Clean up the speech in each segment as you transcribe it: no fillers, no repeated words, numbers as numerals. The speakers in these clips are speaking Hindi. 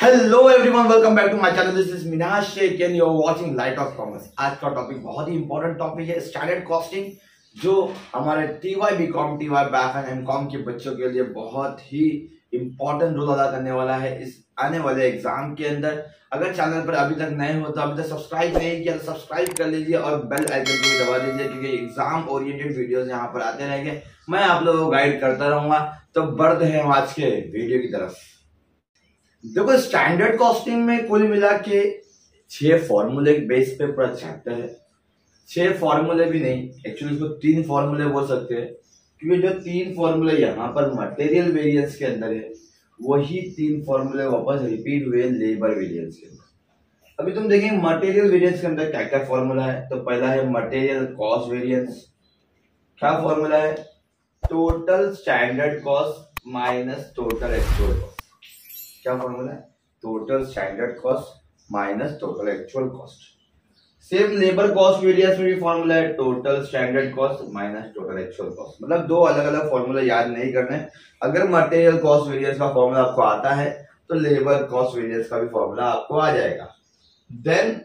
Hello everyone, welcome back to my channel. This is Minaj Shaikh and you are watching light of commerce. आज का टॉपिक बहुत ही इंपॉर्टेंट टॉपिक है, स्टैंडर्ड कॉस्टिंग, जो हमारे TY BCom, TY BAF and MCom के बच्चों के लिए बहुत ही इंपॉर्टेंट रोल अदा करने वाला है इस आने वाले एग्जाम के अंदर। अगर चैनल पर अभी तक नए हो तो अभी तक सब्सक्राइब नहीं किया तो सब्सक्राइब कर लीजिए और बेल आइकन को भी दबा दीजिए, क्योंकि एग्जाम ओरिएंटेड वीडियोस यहाँ पर आते रहेंगे। मैं आप लोगों को गाइड करता रहूंगा। तो बढ़ते हैं आज के वीडियो की तरफ। देखो, स्टैंडर्ड कॉस्टिंग में कुल मिला के 6 फॉर्मूले बेस पे पूरा चैप्टर है। 6 फॉर्मूले भी नहीं, एक्चुअली इसको 3 फॉर्मूले बोल सकते हैं, क्योंकि जो 3 फॉर्मूले यहाँ पर मटेरियल वेरिएंस के अंदर है वही 3 फॉर्मूले वापस रिपीट हुए लेबर वेरिएंस के अंदर। अभी तुम देखेंगे मटेरियल वेरिएंस के अंदर क्या क्या फॉर्मूला है। तो पहला है मटेरियल कॉस्ट वेरिएंस। क्या फॉर्मूला है? Total standard cost minus total actual cost. क्या फॉर्मूला है? Total standard cost minus total actual cost. Same labour cost variance में भी फॉर्मूला है, total standard cost minus total actual cost. मतलब 2 अलग अलग फॉर्मूला याद नहीं करने। अगर मटेरियल कॉस्ट वेरिएंस का फॉर्मूला आपको आता है तो लेबर कॉस्ट वेरिएंस का भी फॉर्मूला आपको आ जाएगा। देन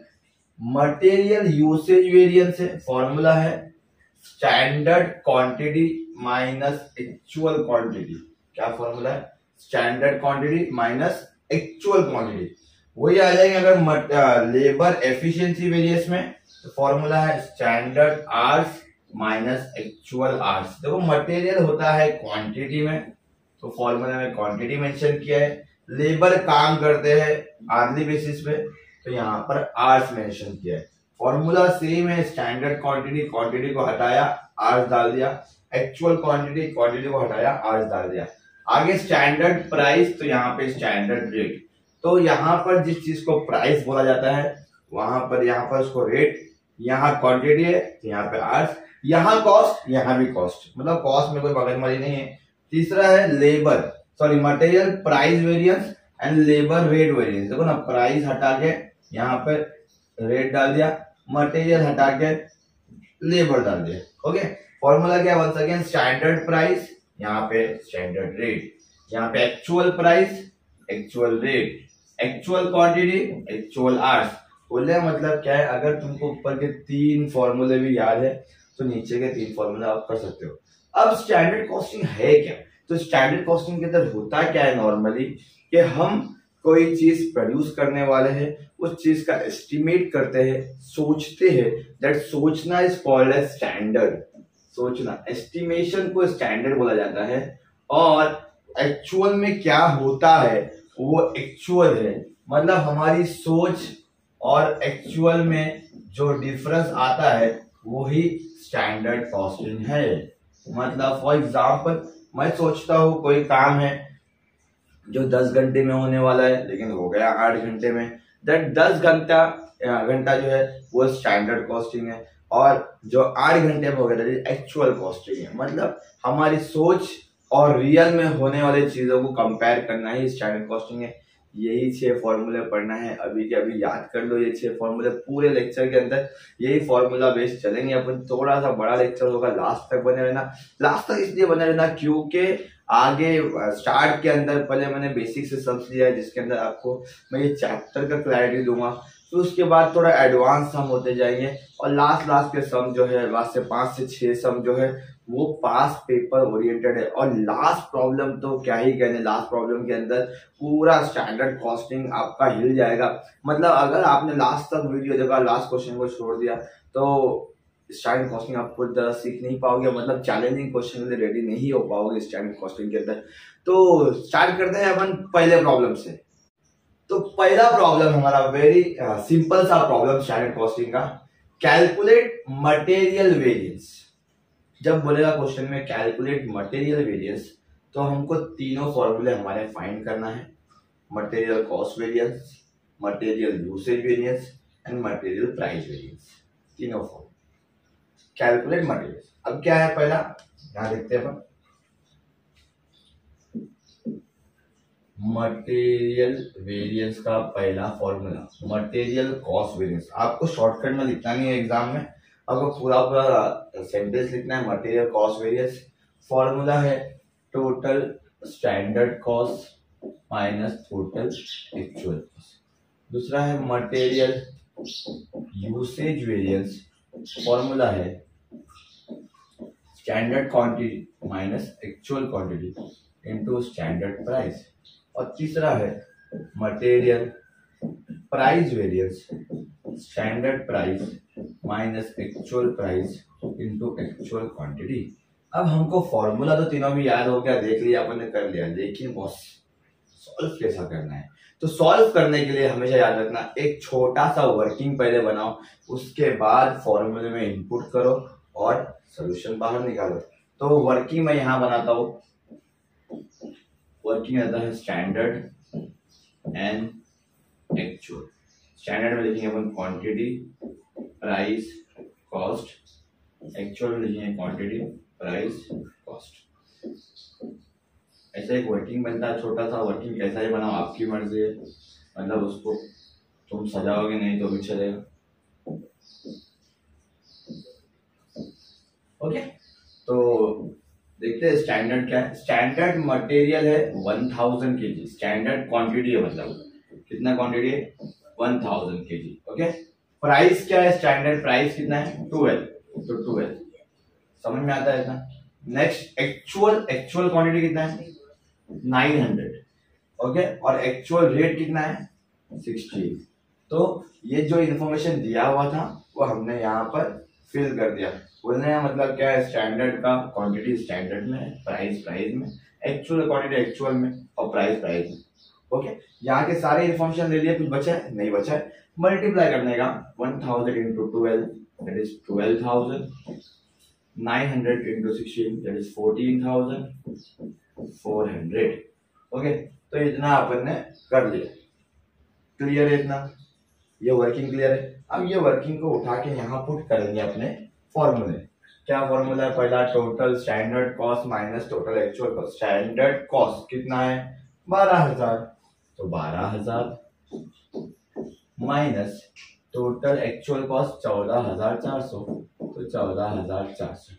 मटेरियल यूसेज वेरिएंस है, फॉर्मूला है standard quantity minus actual quantity. क्या फॉर्मूला है? Standard quantity minus actual quantity. वही आ जाएंगे अगर लेबर एफिशिएंसी वेरिएंस में, तो फॉर्मूला है standard hours minus actual hours. देखो, मटेरियल होता है क्वांटिटी में, तो फॉर्मूला में क्वांटिटी मेंशन किया है। लेबर काम करते हैं आर्ली बेसिस पे, तो यहाँ पर आवर्स मेंशन किया है। फॉर्मूला सेम है, स्टैंडर्ड क्वांटिटी, क्वांटिटी को हटाया आवर्स डाल दिया, एक्चुअल क्वांटिटी, क्वांटिटी को हटाया आवर्स डाल दिया। आगे स्टैंडर्ड प्राइस, तो यहाँ पे स्टैंडर्ड रेट। तो यहाँ पर जिस चीज को प्राइस बोला जाता है वहां पर यहाँ पर उसको रेट, यहाँ क्वांटिटी है तो यहाँ पे आवर्स, यहाँ कॉस्ट, यहाँ भी कॉस्ट। मतलब कॉस्ट में कोई मगजमारी नहीं है। तीसरा है labour sorry material price variance and labour rate variance. देखो ना, प्राइस हटा के यहाँ पे रेट डाल दिया, मटेरियल हटा के लेबर डाल दिया। ओके, फॉर्मूला क्या? वंस अगेन स्टैंडर्ड प्राइस, यहाँ पे स्टैंडर्ड रेट, यहाँ पे actual price, actual rate, actual quantity, actual hours. बोले मतलब क्या है, अगर तुमको ऊपर के 3 फॉर्मूले भी याद है तो नीचे के 3 फॉर्मूले आप कर सकते हो। अब स्टैंडर्ड कॉस्टिंग है क्या? तो स्टैंडर्ड कॉस्टिंग के अंदर होता क्या है नॉर्मली, कि हम कोई चीज प्रोड्यूस करने वाले हैं, उस चीज का एस्टिमेट करते हैं, सोचते हैं। दैट सोचना इज कॉल्ड एज स्टैंडर्ड। सोचना, एस्टिमेशन को स्टैंडर्ड बोला जाता है। और एक्चुअल में क्या होता है वो एक्चुअल है। मतलब हमारी सोच और एक्चुअल में जो डिफरेंस आता है वही स्टैंडर्ड कॉस्टिंग है। मतलब फॉर एग्जांपल, मैं सोचता हूँ कोई काम है जो 10 घंटे में होने वाला है, लेकिन हो गया 8 घंटे में। दैट 10 घंटा जो है वो स्टैंडर्ड कॉस्टिंग है, और जो 8 घंटे में हो गया एक्चुअल कॉस्टिंग है। मतलब हमारी सोच और रियल में होने वाले चीजों को कंपेयर करना ही स्टैंडर्ड कॉस्टिंग है। यही 6 फॉर्मूले पढ़ना है, अभी के अभी याद कर लो। ये 6 फॉर्मूले पूरे लेक्चर के अंदर यही फॉर्मूला बेस्ड चलेंगे अपन। थोड़ा सा बड़ा लेक्चर होगा, लास्ट तक बने रहना। लास्ट तक इसलिए बने रहना क्योंकि आगे स्टार्ट के अंदर पहले मैंने बेसिक से समझ लिया है, जिसके अंदर आपको मैं ये चैप्टर का क्लैरिटी दूंगा। तो उसके बाद थोड़ा एडवांस सम होते जाएंगे, और लास्ट के सम जो है, लास्ट से 5 से 6 सम जो है वो पास पेपर ओरिएंटेड है। और लास्ट प्रॉब्लम तो क्या ही कहने, लास्ट प्रॉब्लम के अंदर पूरा स्टैंडर्ड कॉस्टिंग आपका हिल जाएगा। मतलब अगर आपने लास्ट तक वीडियो देखा, लास्ट क्वेश्चन को छोड़ दिया, तो स्टैंडर्ड कॉस्टिंग आप पूरी तरह सीख नहीं पाओगे। मतलब चैलेंजिंग क्वेश्चन के लिए रेडी नहीं हो पाओगे स्टैंडर्ड कॉस्टिंग के अंदर। तो स्टार्ट करते हैं अपन पहले प्रॉब्लम से। तो पहला प्रॉब्लम हमारा वेरी सिंपल सा प्रॉब्लम स्टैंडर्ड कॉस्टिंग का, कैलकुलेट मटेरियल वेरिएंस। जब बोलेगा क्वेश्चन में कैलकुलेट मटेरियल वेरिएंस, तो हमको तीनों फॉर्मूले हमारे फाइंड करना है। Material cost variance, material usage variance and material price variance. तीनों फॉर्मूले कैलकुलेट मटेरियल। अब क्या है पहला, यहां देखते हैं अपन। मटेरियल वेरिएंस का पहला फॉर्मूला मटेरियल कॉस्ट वेरिएंस। आपको शॉर्टकट में लिखना नहीं है एग्जाम में, आपको पूरा सेंटेंस लिखना है। मटेरियल कॉस्ट वेरिएंस फॉर्मूला है total standard cost minus total actual cost. दूसरा है मटेरियल यूसेज वेरिएंस, फॉर्मूला है standard quantity minus actual quantity into standard price. और तीसरा है material price variance, standard price minus actual price into actual quantity. अब हमको फॉर्मूला तो तीनों भी याद हो गया, देख लिया, अपन ने कर लिया, लेकिन बॉस सॉल्व कैसा करना है? तो सॉल्व करने के लिए हमेशा याद रखना, एक छोटा सा वर्किंग पहले बनाओ, उसके बाद फॉर्मूले में इनपुट करो और सॉल्यूशन बाहर निकालो। तो वर्किंग में यहां बनाता हूं, वर्किंग आता है स्टैंडर्ड एंड एक्चुअल। स्टैंडर्ड में लिखेंगे अपन क्वांटिटी प्राइस कॉस्ट, एक्चुअल में लिखेंगे क्वांटिटी प्राइस कॉस्ट। ऐसा एक वर्किंग बनता है, छोटा सा वर्किंग कैसा ही बनाओ आपकी मर्जी है, मतलब उसको तुम सजाओगे नहीं तो भी चलेगा। ओके, तो देखते हैं स्टैंडर्ड क्या है। स्टैंडर्ड मटेरियल है 1000 kg, स्टैंडर्ड क्वांटिटी है, मतलब कितना क्वांटिटी है 1000 kg। ओके, प्राइस क्या है, स्टैंडर्ड प्राइस कितना है 12, तो 12 समझ में आता है इतना। नेक्स्ट एक्चुअल, एक्चुअल क्वांटिटी कितना है 900। ओके, और एक्चुअल रेट कितना है 16। तो ये जो इंफॉर्मेशन दिया हुआ था वो हमने यहाँ पर फिल कर दिया। बोलने का मतलब क्या है, स्टैंडर्ड का क्वांटिटी स्टैंडर्ड में है, प्राइस प्राइस में, एक्चुअल क्वांटिटी एक्चुअल में और प्राइस प्राइस में। ओके, यहाँ के सारे इंफॉर्मेशन ले लिए, कुछ बचा है नहीं बचा है। मल्टीप्लाई करने का 1000 into 12 that is 12,000, 900 into 16 that is 14,400। Okay, तो इतना अपन ने कर लिया। क्लियर है इतना, ये वर्किंग क्लियर है। अब ये वर्किंग को उठा के यहाँ पुट करेंगे अपने फॉर्मूले। क्या फॉर्मूला है पहला, total standard cost minus total actual cost. Standard cost कितना है 12,000, तो 12,000 माइनस टोटल एक्चुअल कॉस्ट 14,400, तो 14,400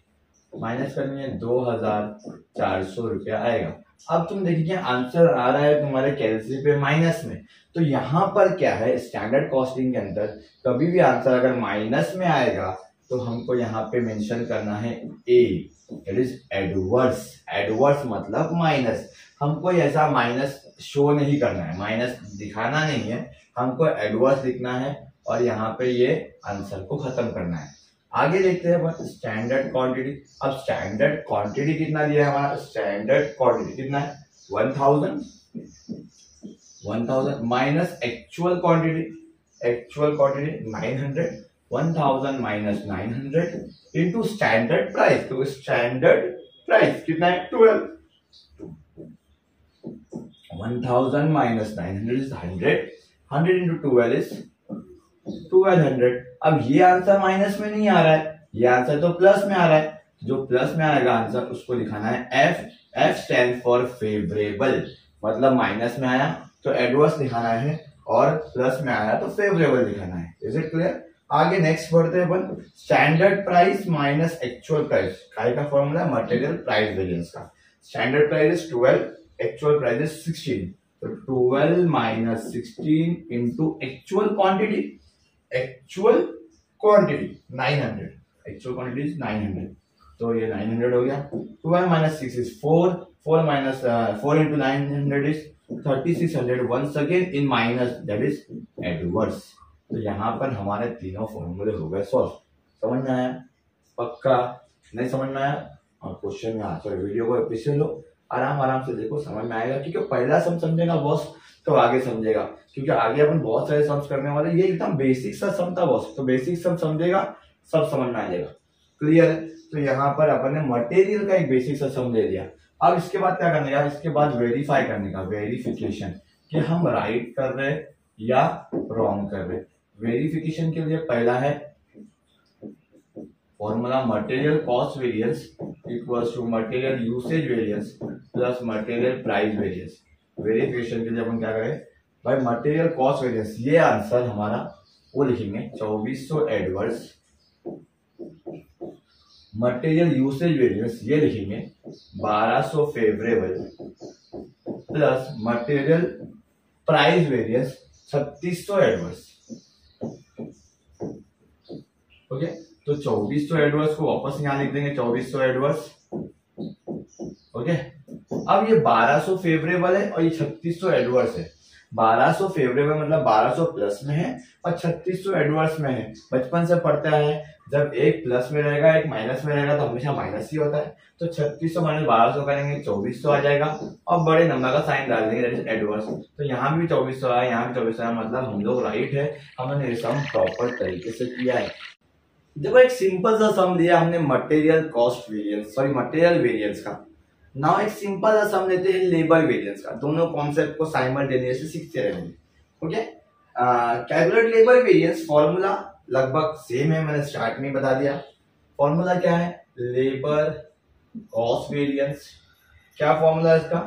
माइनस करेंगे 2,400 रुपया आएगा। अब तुम देखिए आंसर आ रहा है तुम्हारे कैलसी पे माइनस में, तो यहाँ पर क्या है, स्टैंडर्ड कॉस्टिंग के अंदर कभी भी आंसर अगर माइनस में आएगा तो हमको यहाँ पे मेंशन करना है ए, इट इज एडवर्स। एडवर्स मतलब माइनस, हमको ऐसा माइनस शो नहीं करना है, माइनस दिखाना नहीं है, हमको एडवर्स लिखना है और यहाँ पे ये आंसर को खत्म करना है। आगे देखते हैं स्टैंडर्ड क्वांटिटी। अब स्टैंडर्ड क्वांटिटी कितना दिया है हमारा, स्टैंडर्ड क्वांटिटी कितना है 1000 minus actual quantity, actual quantity 900, 1000 minus 900 into standard price, तो स्टैंडर्ड प्राइस कितना है 12, 1000 माइनस 900 इज 100, 100 इंटू 12 इज 1200। अब ये आंसर माइनस में नहीं आ रहा है, ये आंसर तो प्लस में आ रहा है, जो प्लस में आएगा आंसर उसको लिखाना है F. F stand for favourable, मतलब माइनस में आया तो एडवर्स लिखाना है और प्लस में आया तो फेवरेबल लिखाना है। Is it clear? आगे नेक्स्ट बढ़ते हैं अपन, standard price minus actual price. काय का फॉर्मूला है मटेरियल प्राइस वेरिएंस का। Standard price is 12, actual price is 16, तो 12 minus 16 into actual quantity, actual quantity 900, actual quantity is 900, तो ये 900 हो गया। 12 minus 6 is 4, 4 minus 4 into 900 is 3600, once again in minus that is adverse. तो यहाँ पर हमारे तीनों फॉर्मूले हो गए सॉल्व। समझ में आया? पक्का? नहीं समझ में आया और क्वेश्चन में आंसर, वीडियो को पीछे लो, आराम आराम से देखो, समझ में आएगा। क्योंकि पहला सम समझेगा बॉस तो आगे समझेगा, क्योंकि आगे अपन बहुत सारे सम्स करने वाले। ये एकदम बेसिक सा सम था बॉस, तो बेसिक सम समझेगा सब समझ में आ जाएगा। क्लियर है? तो यहाँ पर अपन ने मटेरियल का एक बेसिक सा सम दे दिया। अब इसके बाद क्या करने का, इसके बाद वेरीफाई करने का, वेरिफिकेशन कि हम राइट कर रहे या रॉन्ग कर रहे। वेरिफिकेशन के लिए पहला है formula material cost variance equals to material usage variance plus material price variance. Verification के लिए अपन क्या करें भाई, मटेरियल कॉस्ट वेरिएंस, ये आंसर हमारा वो लिखेंगे 2400 एडवर्स, मटेरियल यूसेज वेरिएंस ये लिखेंगे 1200 favourable, plus material price variance 3600 adverse. Okay, तो 2400 एडवर्स को वापस यहाँ लिख देंगे 2400 एडवर्स। ओके, अब ये 1200 फेवरेबल है और ये 3600 एडवर्स है। 1200 फेवरेबल मतलब 1200 प्लस में है और 3600 एडवर्स में है। बचपन से पढ़ते आए हैं, जब एक प्लस में रहेगा एक माइनस में रहेगा तो हमेशा माइनस ही होता है। तो 3600 माइनस 1200 करेंगे 2400 आ जाएगा और बड़े नंबर का साइन डाल देंगे एडवर्स। तो यहाँ भी 2400 आया, यहाँ भी 2400 आया, मतलब हम लोग राइट है, हमने ये सम प्रॉपर तरीके से किया है। देखो एक सिंपल सा सम दिया हमने material cost variance, sorry material variance का। नाउ एक सिंपल सा सम लेते हैं लेबर वेरिएंस का। दोनों कॉन्सेप्ट को साइमल्टेनियसली सीखते रहेंगे। Okay, calculate labour variance, formula लगभग सेम है, मैंने स्टार्ट में बता दिया। फॉर्मूला क्या है? Labour cost variance. क्या फॉर्मूला है इसका?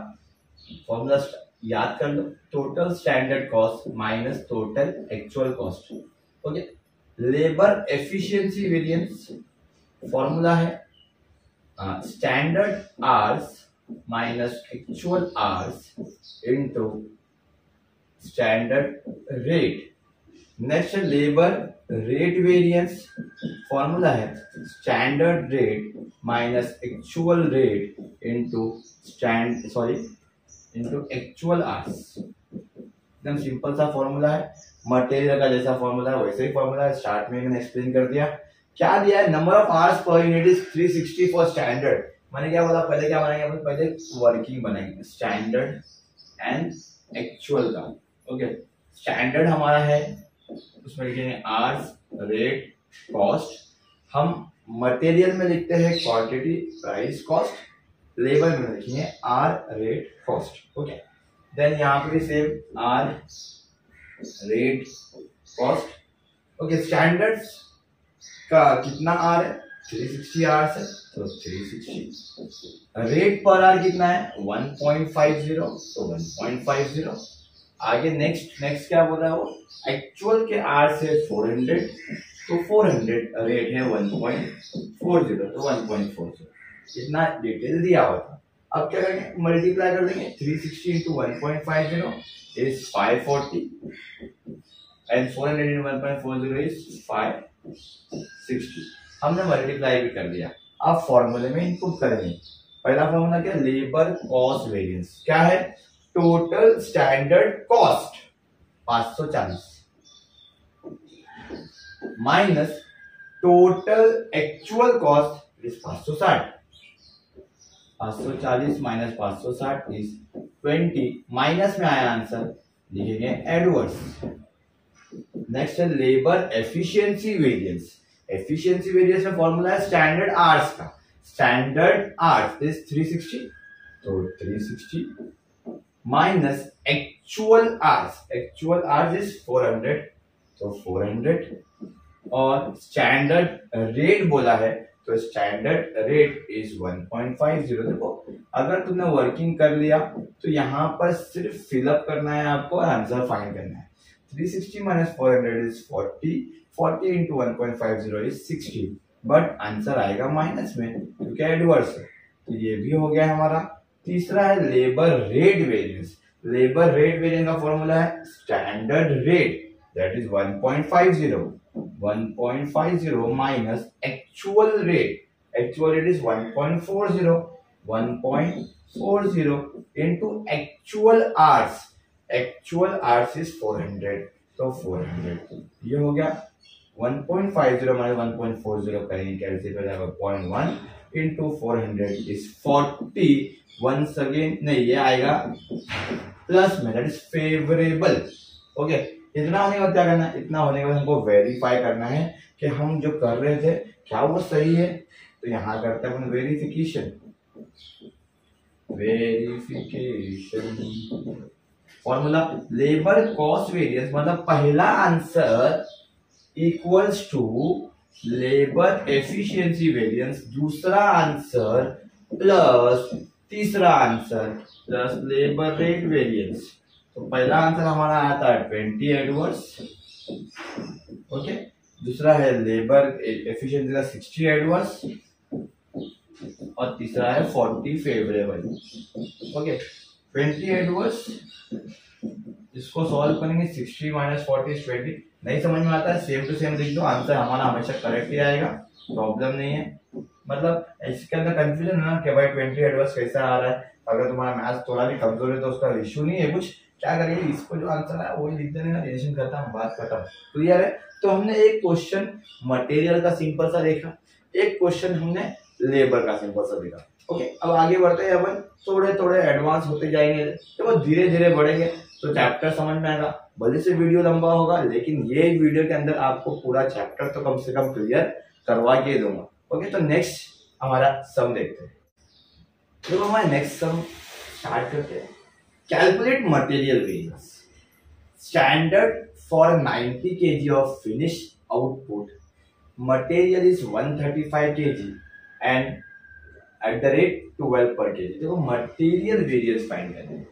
फॉर्मूला याद कर लो, total standard cost minus total actual cost. Okay, labour efficiency variance formula है standard hours minus actual hours into standard rate. Next labour rate variance formula है standard rate minus actual rate into into actual hours. एकदम सिंपल सा फॉर्मूला है, मटेरियल का जैसा फॉर्मूला है वैसे ही फॉर्मूला है, स्टार्ट में मैंने एक्सप्लेन कर दिया। क्या दिया है? नंबर ऑफ आवर्स पर यूनिट इज 360 फॉर स्टैंडर्ड। मैंने क्या बोला? पहले क्या बनाएंगे? पहले वर्किंग बनाएंगे, स्टैंडर्ड एंड एक्चुअल का। ओके, स्टैंडर्ड हमारा है, उसमें लिखेंगे आवर्स रेट कॉस्ट। हम मटेरियल में लिखते हैं क्वांटिटी प्राइस कॉस्ट, लेबर में लिखेंगे hour rate cost. Okay, then यहाँ पे भी same hour rate cost. Okay, standards का कितना आर है? 360 आवर्स है, तो 360। रेट पर आर कितना है? 1.50, तो 1.50। आगे नेक्स्ट क्या बोल रहा है वो? एक्चुअल के आर से 400, तो 400 रेट है 1.40, तो 1.40। इतना डिटेल दिया हुआ था। अब क्या करेंगे? मल्टीप्लाई कर देंगे। 360 into 1.50 is 540 and 400 into 1.40 is 560। हमने मल्टीप्लाई भी कर दिया। अब फॉर्मूले में इनपुट करेंगे। पहला फॉर्मूला क्या? Labour cost variance. क्या है? Total standard cost 540 minus total actual cost is 560। 540 minus 560 is 20। Minus में आया आंसर, लिखेंगे एडवर्स। नेक्स्ट है labour efficiency variance. Efficiency variance में फॉर्मूला है स्टैंडर्ड आवर्स का। स्टैंडर्ड आवर्स इज 360, तो 360 minus actual hours. Actual hours is 400, तो 400 और स्टैंडर्ड रेट बोला है, तो स्टैंडर्ड रेट इज 1.50। देखो अगर तुमने वर्किंग कर लिया तो यहाँ पर सिर्फ फिलअप करना है आपको और आंसर फाइंड करना है। 360 minus 400 is 40, 40 into 1.50 is 60, but answer आएगा माइनस में क्योंकि एडवर्स है। तो ये भी हो गया हमारा। तीसरा है labour rate variance. Labour rate variance का फॉर्मूला है standard rate that is 1.50, 1.50 minus actual rate. Actual rate is 1.40, 1.40 into actual hours. Actual hours is 400, तो 400। ये हो गया 1.50 माइनस 1.40 करेंगे, कैलकुलेट हो जाएगा 0.1 इंटू 400 इज 40। वंस अगेन नहीं, ये आएगा प्लस में, दैट इज फेवरेबल। ओके, इतना होने के बाद क्या करना है? इतना होने के बाद हमको वेरीफाई करना है कि हम जो कर रहे थे क्या वो सही है। तो यहां करते हैं verification. Formula labour cost variance मतलब पहला answer equals to labour efficiency variance, दूसरा आंसर प्लस तीसरा answer plus labour rate variance. तो पहला आंसर हमारा आया था 20 एडवर्स। ओके, दूसरा है लेबर एफिशिएंसी का 60 एडवर्स और तीसरा है 40 फेवरेबल। ओके, 28 वर्स, इसको सॉल्व करेंगे 60 माइनस 40 इज 20। नहीं समझ में आता है सेम टू सेम लिख दो, आंसर हमारा हमेशा करेक्ट ही आएगा, प्रॉब्लम नहीं है। मतलब इसके अंदर कंफ्यूजन है ना कि भाई 28 वर्स कैसा आ रहा है। अगर तुम्हारा मैथ्स थोड़ा भी कमजोर है तो उसका इशू नहीं है कुछ, क्या करेंगे इसको जो आंसर है वही लिख देने का, टेंशन खत्म, बात खत्म, क्लियर है। तो हमने एक क्वेश्चन मटेरियल का सिंपल सा देखा, एक क्वेश्चन हमने लेबर का सिंपल सा देखा। ओके, अब आगे बढ़ते हैं अपन, थोड़े थोड़े एडवांस होते जाएंगे, जब धीरे धीरे बढ़ेंगे तो चैप्टर समझ में आएगा। भले से वीडियो लंबा होगा लेकिन ये वीडियो के अंदर आपको पूरा चैप्टर तो कम से कम क्लियर करवा के दूंगा। ओके, तो नेक्स्ट हमारा सम देखते हैं। तो हमारा नेक्स्ट सम स्टार्ट करते हैं। Calculate material variance standard for 90 kg of finish output, material is 135 kg and at the rate 12 per kg। देखो मटेरियल वेरिएंस फाइंड करते हैं,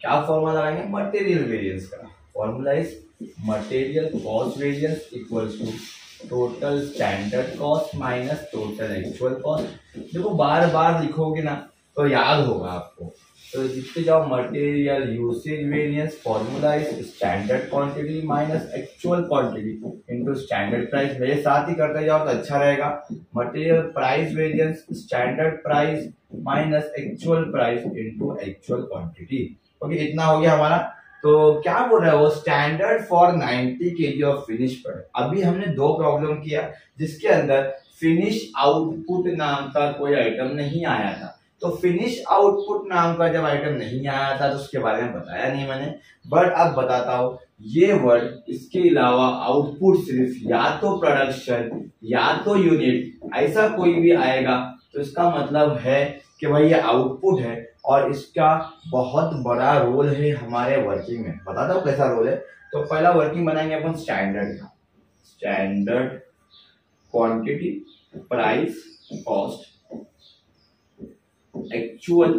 क्या फॉर्मूला लगाएंगे मटेरियल वेरिएंस का। Formula is material cost variance equals to total standard cost minus total actual cost. देखो बार बार लिखोगे ना तो याद होगा आपको, तो लिखते जाओ material usage variance, formula is standard quantity minus actual quantity into standard price. मेरे साथ ही करते जाओ तो अच्छा रहेगा। Material price variance standard price minus actual price into actual quantity. Okay, इतना हो गया हमारा। तो क्या बोल रहा है वो, standard for 90 kg of finish product. अभी हमने दो प्रॉब्लम किया जिसके अंदर फिनिश आउटपुट नाम का कोई आइटम नहीं आया था। तो फिनिश आउटपुट नाम का जब आइटम नहीं आया था तो उसके बारे में बताया नहीं मैंने, बट अब बताता हूं। ये वर्ड, इसके अलावा आउटपुट सिर्फ या तो प्रोडक्शन या तो यूनिट ऐसा कोई भी आएगा तो इसका मतलब है कि भाई ये आउटपुट है और इसका बहुत बड़ा रोल है हमारे वर्किंग में। बताता हूँ कैसा रोल है। तो पहला वर्किंग बनाएंगे अपन स्टैंडर्ड का, standard quantity price cost actual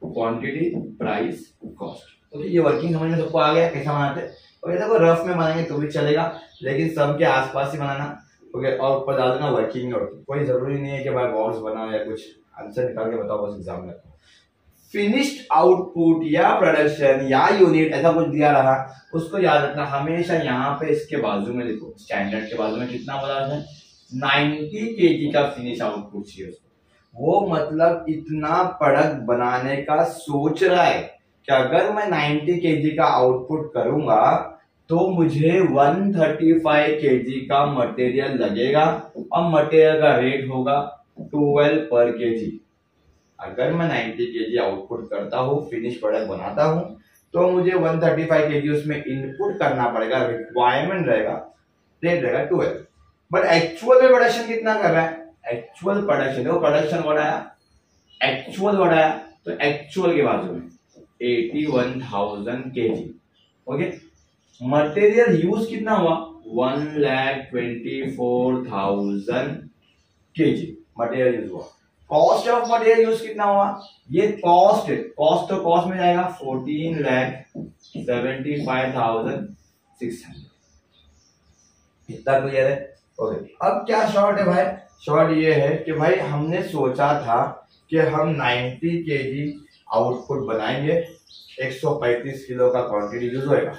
quantity price cost. Okay, ये वर्किंग समझ में सबको आ गया कैसा बनाते हैं। ओके, देखो रफ में बनाएंगे तो भी चलेगा लेकिन सब के आसपास ही बनाना। ओके, और ऊपर डाल देना वर्किंग नोट। कोई जरूरी नहीं है कि भाई बॉक्स बनाओ या कुछ आंसर निकाल के बताओ बस एग्जाम में। फिनिश्ड आउटपुट या प्रोडक्शन या यूनिट ऐसा कुछ दिया रहा, उसको याद रखना हमेशा यहाँ पे इसके बाजू में लिखो, स्टैंडर्ड के बाजू में कितना बोला है 90 kg का फिनिश आउटपुट चाहिए उसको। वो मतलब इतना प्रोडक्ट बनाने का सोच रहा है कि अगर मैं 90 kg का आउटपुट करूंगा तो मुझे 135 kg का मटेरियल लगेगा और मटेरियल का रेट होगा 12 per kg। अगर मैं 90 kg आउटपुट करता हूँ, फिनिश प्रोडक्ट बनाता हूँ, तो मुझे 135 kg उसमें इनपुट करना पड़ेगा, रिक्वायरमेंट रहेगा, रेट रहेगा 12। बट एक्चुअल में प्रोडक्शन कितना कर रहा है, एक्चुअल प्रोडक्शन, देखो प्रोडक्शन बढ़ाया, एक्चुअल बढ़ाया, तो एक्चुअल के बाजू में 81,000 kg। ओके, मटेरियल यूज कितना हुआ 1,24,000 kg मटेरियल यूज हुआ। कॉस्ट ऑफ मटेरियल यूज कितना हुआ, ये कॉस्ट है, कॉस्ट तो कॉस्ट में जाएगा 14,75,600। इतना क्लियर है। ओके, अब क्या शॉर्ट है भाई, शॉर्ट ये है कि भाई हमने सोचा था कि हम 90 kg आउटपुट बनाएंगे, 135 किलो का क्वांटिटी यूज होएगा,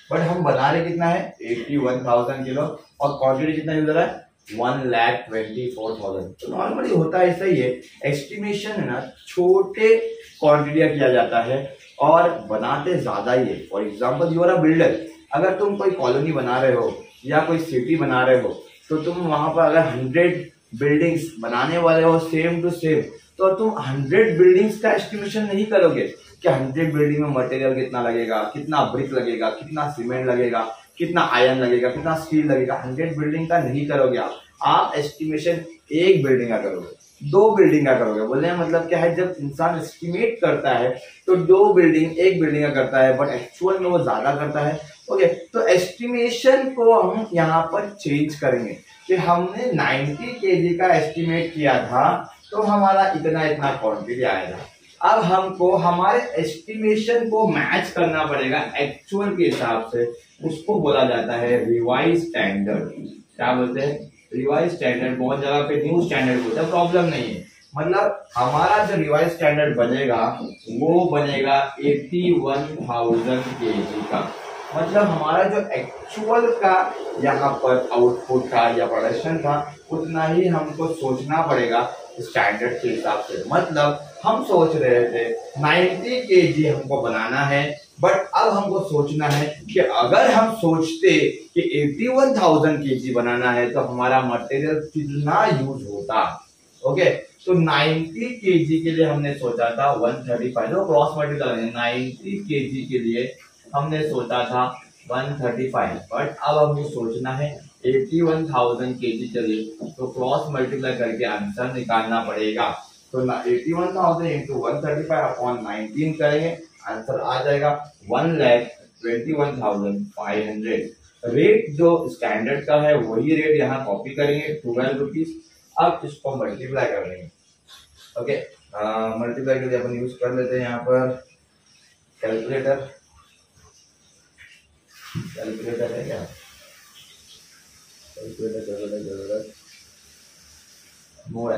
बट हम बना रहे कितना है 81,000 किलो और क्वांटिटी कितना यूज हो रहा है 1,24,000। तो नॉर्मली होता है ऐसा ही है, एस्टिमेशन है ना, छोटे क्वांटिटी किया जाता है और बनाते ज्यादा ही है। For example you are a builder, अगर तुम कोई कॉलोनी बना रहे हो या कोई सिटी बना रहे हो तो तुम वहां पर अगर 100 बिल्डिंग्स बनाने वाले हो सेम टू सेम, तो तुम 100 बिल्डिंग्स का एस्टिमेशन नहीं करोगे कि 100 बिल्डिंग में मटेरियल कितना लगेगा, कितना ब्रिक लगेगा, कितना सीमेंट लगेगा, कितना आयरन लगेगा, कितना स्टील लगेगा। 100 बिल्डिंग का नहीं करोगे आप एस्टिमेशन एक बिल्डिंग का करोगे, 2 बिल्डिंग का करोगे। बोलने का मतलब क्या है, जब इंसान एस्टिमेट करता है तो 2 बिल्डिंग एक बिल्डिंग का करता है, बट एक्चुअल में वो ज्यादा करता है। ओके, तो एस्टिमेशन को हम यहाँ पर चेंज करेंगे कि हमने 90 kg का एस्टिमेट किया था तो हमारा इतना इतना क्वांटिटी आएगा। अब हमको हमारे एस्टिमेशन को मैच करना पड़ेगा एक्चुअल के हिसाब से, उसको बोला जाता है रिवाइज स्टैंडर्ड। क्या बोलते हैं, रिवाइज स्टैंडर्ड। बहुत जगह पे न्यू स्टैंडर्ड बोलते हैं, प्रॉब्लम नहीं है, मतलब हमारा जो रिवाइज स्टैंडर्ड बनेगा वो बनेगा 81,000 kg का। मतलब हमारा जो एक्चुअल का यहाँ पर आउटपुट था या प्रोडक्शन था उतना ही हमको सोचना पड़ेगा स्टैंडर्ड के हिसाब से। मतलब हम सोच रहे थे 90 kg हमको बनाना है, बट अब हमको सोचना है कि अगर हम सोचते कि 81,000 kg बनाना है तो हमारा मटेरियल कितना यूज होता। ओके, तो 90 kg के लिए हमने सोचा था 135, जो क्रॉस मल्टीप्लाई 90 kg के लिए हमने सोचा था 135, बट अब हमको सोचना है 81,000 kg के लिए, तो क्रॉस मल्टीप्लाई करके आंसर निकालना पड़ेगा। तो 81,000 इंटू 135 अपॉन 19 करेंगे, आंसर आ जाएगा 1,21,500। रेट जो स्टैंडर्ड का है वही रेट यहाँ कॉपी करेंगे 12 रुपीज। अब इसको मल्टीप्लाई कर देंगे। ओके, मल्टीप्लाई के लिए अपन यूज कर लेते हैं यहाँ पर कैलकुलेटर। कैलकुलेटर है क्या? कैलकुलेटर नो है,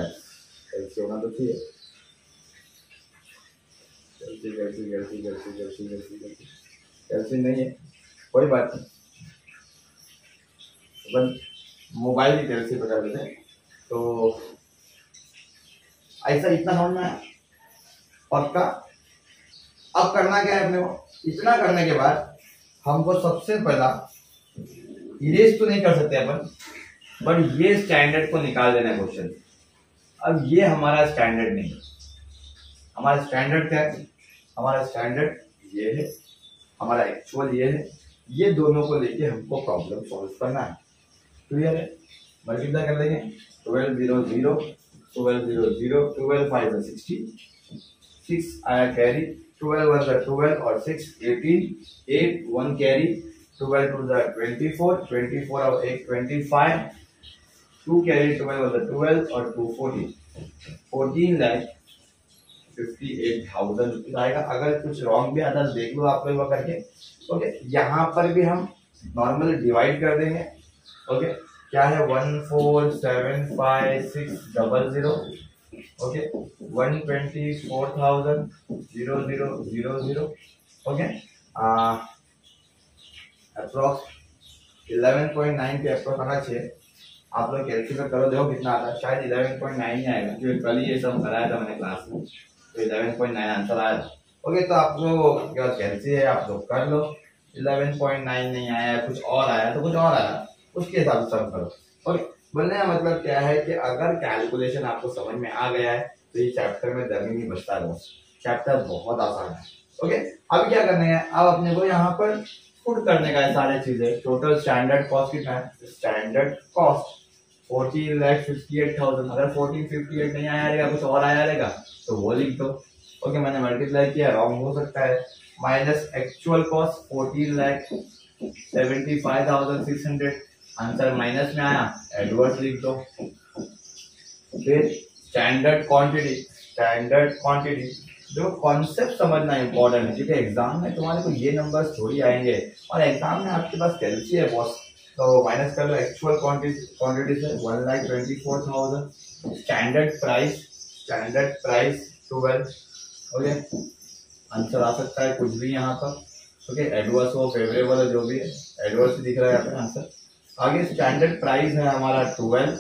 कैसे होना तो चाहिए। कैलसी नहीं है, कोई बात नहीं, अपन मोबाइल की कैलसी पे कर लेते हैं। तो ऐसा इतना समझ में आया पक्का। अब करना क्या है अपने को, इतना करने के बाद हमको सबसे पहला इरेज तो नहीं कर सकते अपन, बट ये स्टैंडर्ड को निकाल देना है क्वेश्चन। अब ये हमारा स्टैंडर्ड नहीं, हमारा स्टैंडर्ड क्या है? हमारा स्टैंडर्ड ये है, हमारा एक्चुअल ये है। ये दोनों को लेके हमको प्रॉब्लम सॉल्व करना है। क्लियर है? मल्टीप्लाई कर देंगे 12 0 0 12 0 0 12 5 60 6 आया कैरी, 12 1 12 और 6 18 8 1 कैरी, 12 2 24 24 और 1 25 2 कैरी, 12 12 और 2 14 14,58,000 रुपीज आएगा। अगर कुछ रॉन्ग भी आता है देख लो आप लोग करके। ओके, यहाँ पर भी हम नॉर्मल डिवाइड कर देंगे। ओके, क्या है 1475600। ओके, 124,000 ओके, अप्रोक्स 11.9 के अप्रोक्स आना चाहिए। आप लोग कैलकुलेट करो, देखो कितना आता है। शायद 11.9 ही आएगा क्योंकि कल ही ये सब कराया था मैंने क्लास में, तो 11.9 आंसर आया था। ओके, तो आप लोग क्या कैलसी है आप लोग कर लो। 11.9 नहीं आया, कुछ और आया तो कुछ और आया, उसके हिसाब से सब करो। ओके, बोलने का मतलब क्या है कि अगर कैलकुलेशन आपको समझ में आ गया है तो ये चैप्टर में दम ही नहीं बचता है। चैप्टर बहुत आसान है। ओके, अब क्या करना है, अब अपने को यहाँ पर पुट करने का है सारे चीजें। टोटल स्टैंडर्ड कॉस्ट कितना है? Standard cost 14,58,000। अगर 1458 नहीं आया रहेगा, कुछ और आया रहेगा तो वो लिख दो। ओके, मैंने मल्टीप्लाई किया, रॉन्ग हो सकता है। Minus actual cost 14,75,600, answer minus में आया, एडवर्स लिख दो। फिर स्टैंडर्ड क्वांटिटी, स्टैंडर्ड क्वांटिटी जो कॉन्सेप्ट समझना इंपॉर्टेंट है, क्योंकि एग्जाम में तुम्हारे को ये नंबर्स थोड़ी आएंगे और एग्जाम में आपके पास कैलसी है बॉस, तो माइनस कर लो एक्चुअल क्वांटिटी से 1,24,000। Standard price 12। ओके, आंसर आ सकता है कुछ भी यहाँ पर। ओके, एडवर्स हो फेवरेबल है जो भी है, एडवर्स दिख रहा है यहाँ पे आंसर। आगे स्टैंडर्ड प्राइस है हमारा 12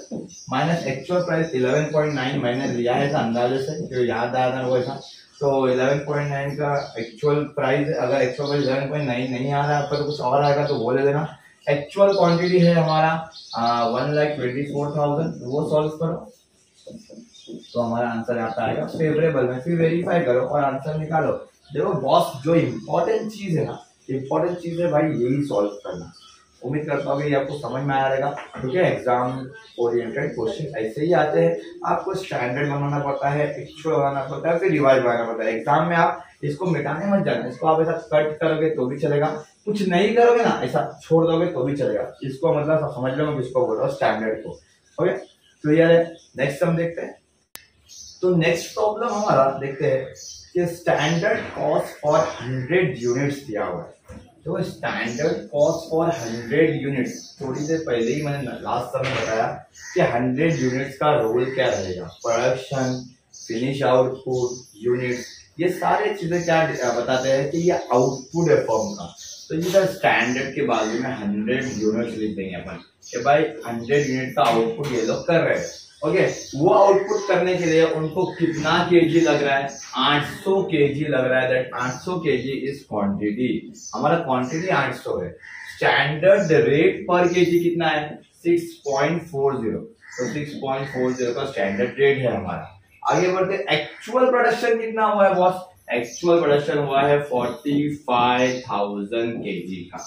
माइनस एक्चुअल प्राइस 11.9 मैंने लिया है अंदाजे से, जो याद आया था वो ऐसा। तो 11.9 का एक्चुअल प्राइस है। अगर एक्चुअल प्राइस 11.9 नहीं आ रहा है पर कुछ और आएगा तो वो ले लेना। एक्चुअल क्वांटिटी है हमारा 1,24,000, वो सॉल्व करो तो हमारा आंसर यहाँ पे आएगा फेवरेबल में। फिर वेरीफाई करो और आंसर निकालो। देखो बॉस, जो इम्पोर्टेंट चीज है ना, इम्पोर्टेंट चीज है भाई यही सॉल्व करना। उम्मीद करता हूँ कि आपको समझ में आ रहेगा, क्योंकि एग्जाम ओरिएंटेड क्वेश्चन ऐसे ही आते हैं। आपको स्टैंडर्ड बनाना पड़ता है, एक्चुअल बनाना पड़ता है, फिर रिवाइज बनाना पड़ता है। एग्जाम में आप इसको मिटाने मत जाना, इसको आप ऐसा कट करोगे तो भी चलेगा, कुछ नहीं करोगे ना ऐसा छोड़ दोगे तो भी चलेगा। इसको मतलब सब समझ लो मैं किसको बोल रहा हूँ, स्टैंडर्ड को। ओके, क्लियर है? नेक्स्ट हम देखते हैं। तो नेक्स्ट प्रॉब्लम हमारा देखते हैं कि स्टैंडर्ड कॉस्ट फॉर 100 यूनिट्स दिया हुआ है। तो स्टैंडर्ड कॉस्ट फॉर 100 यूनिट्स, थोड़ी देर पहले ही मैंने लास्ट समय बताया कि 100 यूनिट्स का रोल क्या रहेगा, प्रोडक्शन, फिनिश आउटपुट, यूनिट, ये सारे चीजें क्या बताते हैं कि ये आउटपुट है फर्म का। तो ये सर स्टैंडर्ड के बाजू में 100 यूनिट लिख देंगे अपन कि भाई 100 यूनिट का आउटपुट ये लोग कर रहे हैं। ओके, वो आउटपुट करने के लिए उनको कितना केजी लग रहा है? 800 केजी लग रहा है। दैट 800 केजी इज क्वांटिटी, हमारा क्वांटिटी 800 है। स्टैंडर्ड रेट पर केजी कितना है? 6.40। तो 6.40 का स्टैंडर्ड रेट है हमारा। आगे बढ़ते, एक्चुअल प्रोडक्शन कितना हुआ है बॉस? एक्चुअल प्रोडक्शन हुआ है 45,000 केजी का।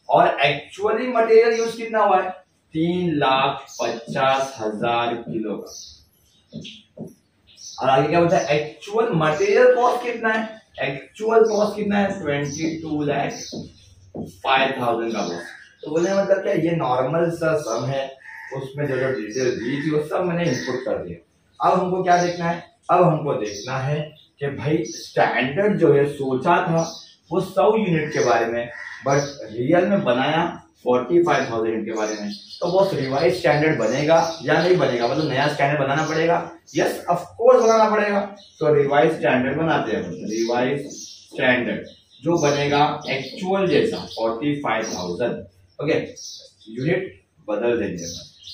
और एक्चुअली मटेरियल यूज कितना हुआ है? 3,50,000 किलो का। और आगे क्या बोलता है? एक्चुअल मटेरियल कॉस्ट कितना है? एक्चुअल कॉस्ट कितना है? 22,05,000 का बॉस। तो बोलने मतलब क्या, ये नॉर्मल सा सम है, उसमें जो जो डिटेल दी थी वो सब मैंने इनपुट कर दिया। अब हमको क्या देखना है? अब हमको देखना है कि भाई स्टैंडर्ड जो है सोचा था वो 100 यूनिट के बारे में, बट रियल में बनाया 45,000 यूनिट के बारे में। तो वो रिवाइज स्टैंडर्ड बनेगा या नहीं बनेगा? मतलब नया स्टैंडर्ड बनाना पड़ेगा? यस ऑफ कोर्स बनाना पड़ेगा। तो रिवाइज स्टैंडर्ड बनाते हैं। रिवाइज स्टैंडर्ड जो बनेगा एक्चुअल जैसा 45,000। ओके, यूनिट बदल देंगे,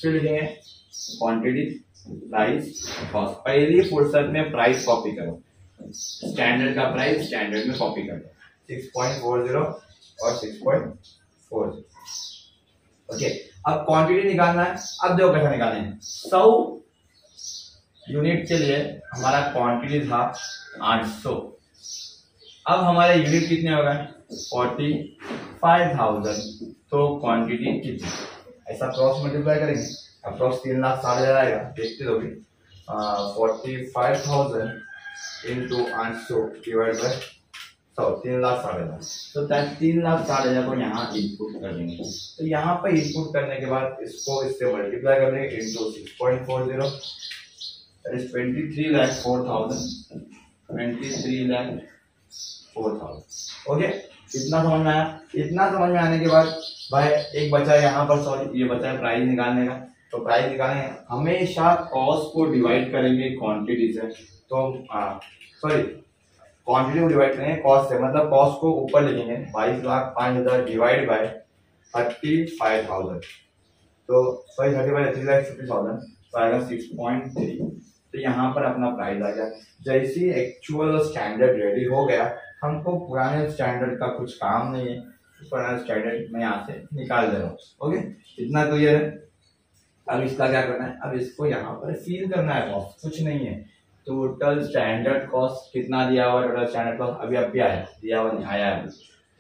फिर लिखेंगे क्वांटिटी, प्राइस, कॉस्ट। पहली फुर्सत में प्राइस कॉपी करो, स्टैंडर्ड का प्राइस स्टैंडर्ड में कॉपी कर दो, 6.40 और 6.40। ओके, अब क्वांटिटी निकालना है। अब देखो कैसा निकालें। 100 यूनिट के लिए हमारा क्वांटिटी था 800। अब हमारे यूनिट कितने हो गए? 45,000। तो क्वांटिटी कितनी? ऐसा क्रॉस मल्टीप्लाई करेंगे, अप्रॉक्स 3,60,000 आएगा। देखते रहो 45,000 इंटू 800 डिवाइड बाय 100, 3,60,000। तो 3,60,000 को यहाँ इनपुट कर देंगे। तो यहाँ पर इनपुट करने के बाद इसको इससे मल्टीप्लाई कर देंगे इंटू 6.40, दैट इज 23,04,000। 23,04,000। ओके, इतना समझ में आया? इतना समझ में आने के बाद भाई एक बचा है यहाँ पर, सॉरी ये बचा है प्राइस निकालने का। तो प्राइस निकालेंगे, हमेशा कॉस्ट को डिवाइड करेंगे क्वांटिटी से। तो सॉरी, क्वांटिटी को डिवाइड करेंगे कॉस्ट से, मतलब कॉस्ट को ऊपर लिखेंगे 22,05,000 डिवाइड बाय 35,000। तो सॉरी 3,50,000 तो आएगा 6.3। तो यहाँ पर अपना प्राइस आ गया। जैसे एक्चुअल स्टैंडर्ड रेडी हो गया, हमको पुराने स्टैंडर्ड का कुछ काम नहीं है, पुराना स्टैंडर्ड मैं यहाँ से निकाल दे रहा हूँ। ओके, इतना क्लियर है? अब इसका क्या करना है? अब इसको यहाँ पर फिल करना है कॉस्ट, कुछ नहीं है। टोटल स्टैंडर्ड कॉस्ट कितना दिया हुआ? टोटल स्टैंडर्ड कॉस्ट अभी अभी आया, दिया हुआ नहीं आया है,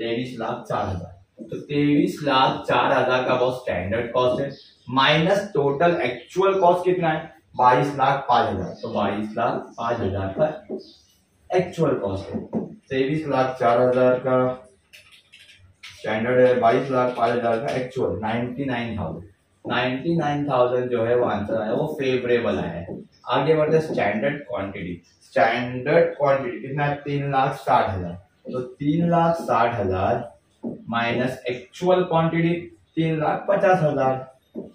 23,04,000। तो 23,04,000 का वो स्टैंडर्ड कॉस्ट है, माइनस टोटल एक्चुअल कॉस्ट कितना है? 22,05,000। तो 22,05,000 का एक्चुअल कॉस्ट है। 23,04,000 का स्टैंडर्ड है, 22,05,000 का एक्चुअल 99,000। 99,000 जो है वो आंसर आया, वो फेवरेबल आया है। आगे बढ़ते स्टैंडर्ड क्वांटिटी। स्टैंडर्ड क्वांटिटी कितना है? 3,60,000। तो 3,60,000 minus actual quantity 3,50,000।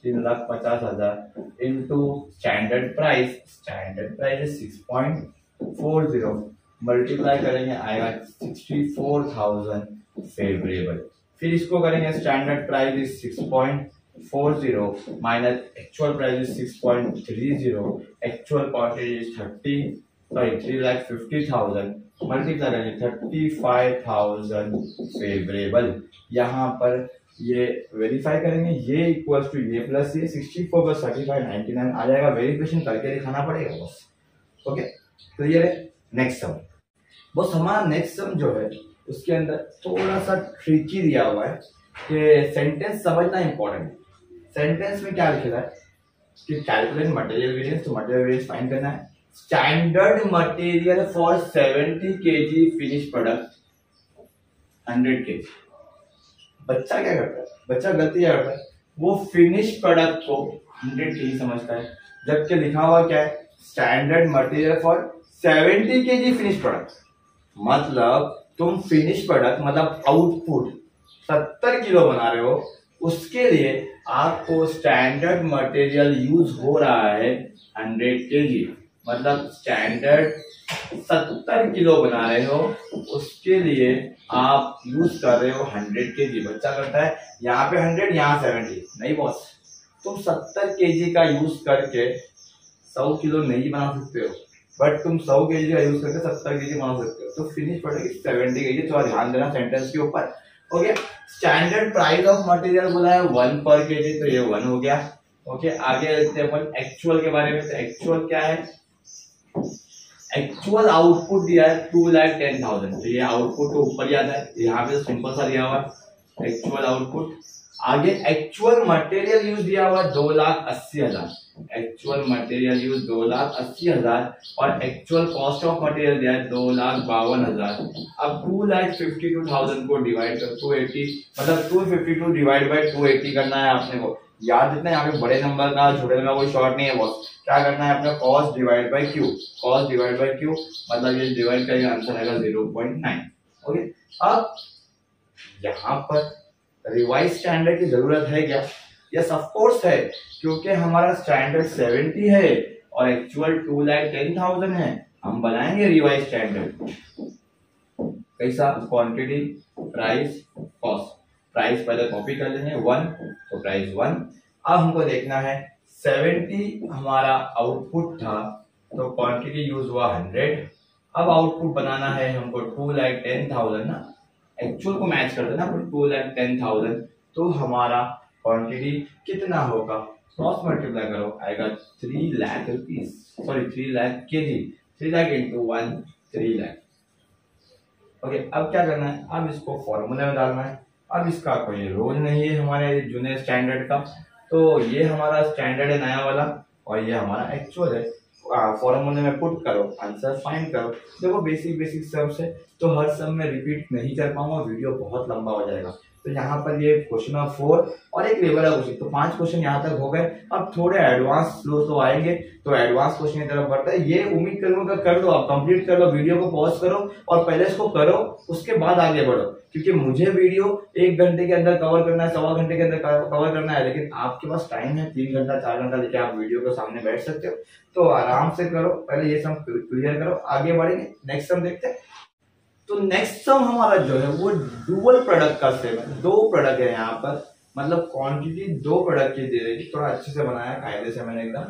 3,50,000 into standard price, standard price है 6.40, मल्टीप्लाई करेंगे आएगा 64,000 फेवरेबल। फिर इसको करेंगे standard price is 6.40 minus actual price is 6.30, actual quantity is 3,50,000, multiply करेंगे 35,000 फेवरेबल। यहाँ पर ये वेरीफाई करेंगे, ये इक्वल्स टू ये प्लस ये 64 प्लस 35 99 आ जाएगा। वेरिफिकेशन करके दिखाना पड़ेगा बस। ओके, तो ये नेक्स्ट सम। बस हमारा नेक्स्ट सम जो है उसके अंदर थोड़ा सा ट्रिकी दिया हुआ है कि सेंटेंस समझना इंपॉर्टेंट है। सेंटेंस में क्या लिखा है कि कैलकुलेट मटेरियल वेरिएंस, तो मटेरियल वेरिएंस फाइंड करना है। Standard material for 70 KG finish product 100 KG. बच्चा क्या करता है? बच्चा गलती क्या करता है? वो फिनिश प्रोडक्ट को 100 केजी समझता है, जबकि लिखा हुआ क्या है? Standard material for 70 KG finish product. मतलब तुम फिनिश प्रोडक्ट मतलब आउटपुट 70 किलो बना रहे हो, उसके लिए आपको स्टैंडर्ड मटेरियल यूज हो रहा है 100 केजी। मतलब स्टैंडर्ड 70 किलो बना रहे हो, उसके लिए आप यूज कर रहे हो 100 kg। बच्चा करता है यहाँ पे 100, यहाँ 70। नहीं बॉस, तुम 70 kg का यूज करके 100 किलो नहीं बना सकते हो, बट तुम 100 kg का यूज करके 70 kg बना सकते हो। तो फिनिश पड़ेगी 70 kg। थोड़ा ध्यान देना सेंटेंस के ऊपर। Okay, standard price of material बोला है 1 per kg, तो ये 1 हो गया। ओके, आगे देखते हैं अपन एक्चुअल के बारे में। तो एक्चुअल क्या है? एक्चुअल आउटपुट दिया है 2,10,000, तो ये आउटपुट तो ऊपर ही आता है, यहाँ पे सिंपल सा दिया हुआ है एक्चुअल आउटपुट। आगे एक्चुअल मटेरियल यूज दिया हुआ 2,80,000, एक्चुअल मटेरियल यूज 2,80,000, और एक्चुअल कॉस्ट ऑफ मटेरियल दिया है 2,52,000। अब 2,52,000 को डिवाइड कर 280, मतलब 252 डिवाइड बाई 280 करना है आपने को। याद रखना है यहाँ पे बड़े नंबर का छोटे नंबर कोई शॉर्ट नहीं है बॉस। क्या करना है अपना? Cost divide by Q, cost divide by Q, मतलब ये डिवाइड करेंगे आंसर आएगा 0.9। ओके, अब यहाँ पर रिवाइज स्टैंडर्ड की जरूरत है क्या? यस ऑफ कोर्स है, क्योंकि हमारा स्टैंडर्ड 70 है और एक्चुअल 2,10,000 है। हम बनाएंगे रिवाइज स्टैंडर्ड कैसा? Quantity, price, cost. प्राइस पहले कॉपी कर लेंगे 1, तो प्राइस 1। अब हमको देखना है 70 हमारा आउटपुट था, तो क्वांटिटी यूज हुआ 100। अब आउटपुट बनाना है हमको 2,10,000 ना, एक्चुअल को मैच कर देना 2,10,000, तो हमारा क्वांटिटी कितना होगा? क्रॉस मल्टीप्लाई करो, आएगा 3 lakh rupees, sorry 3 lakh KG, 3 lakh into 1, 3 lakh. Okay, अब क्या करना है? अब इसको फॉर्मूले में डालना है। अब इसका कोई रोल नहीं है हमारे जूनियर स्टैंडर्ड का, तो ये हमारा स्टैंडर्ड है नया वाला, और ये हमारा एक्चुअल है। फॉर्मूले में पुट करो, आंसर फाइंड करो। देखो बेसिक सम्स है, तो हर सम में रिपीट नहीं कर पाऊंगा, वीडियो बहुत लंबा हो जाएगा। तो यहाँ पर ये क्वेश्चन 4 और एक लेवल का क्वेश्चन, तो 5 क्वेश्चन यहाँ तक हो गए। अब थोड़े एडवांस फ्लो तो आएंगे, तो एडवांस क्वेश्चन की तरफ बढ़ता है। ये उम्मीद करूंगा कर लो, आप कंप्लीट कर लो, वीडियो को पॉज करो और पहले इसको करो, उसके बाद आगे बढ़ो, क्योंकि मुझे वीडियो 1 घंटे के अंदर कवर करना है, 1.25 घंटे के अंदर कवर करना है, लेकिन आपके पास टाइम है 3 घंटा 4 घंटा लेके आप वीडियो के सामने बैठ सकते हो। तो आराम से करो, पहले ये सम क्लियर करो, आगे बढ़ेंगे। नेक्स्ट सम देखते हैं। तो नेक्स्ट सम हमारा जो है वो डुअल प्रोडक्ट का सेम है। 2 प्रोडक्ट है यहाँ पर, मतलब क्वांटिटी 2 प्रोडक्ट की दे रही है। थोड़ा अच्छे से बनाया कायदे से मैंने एकदम।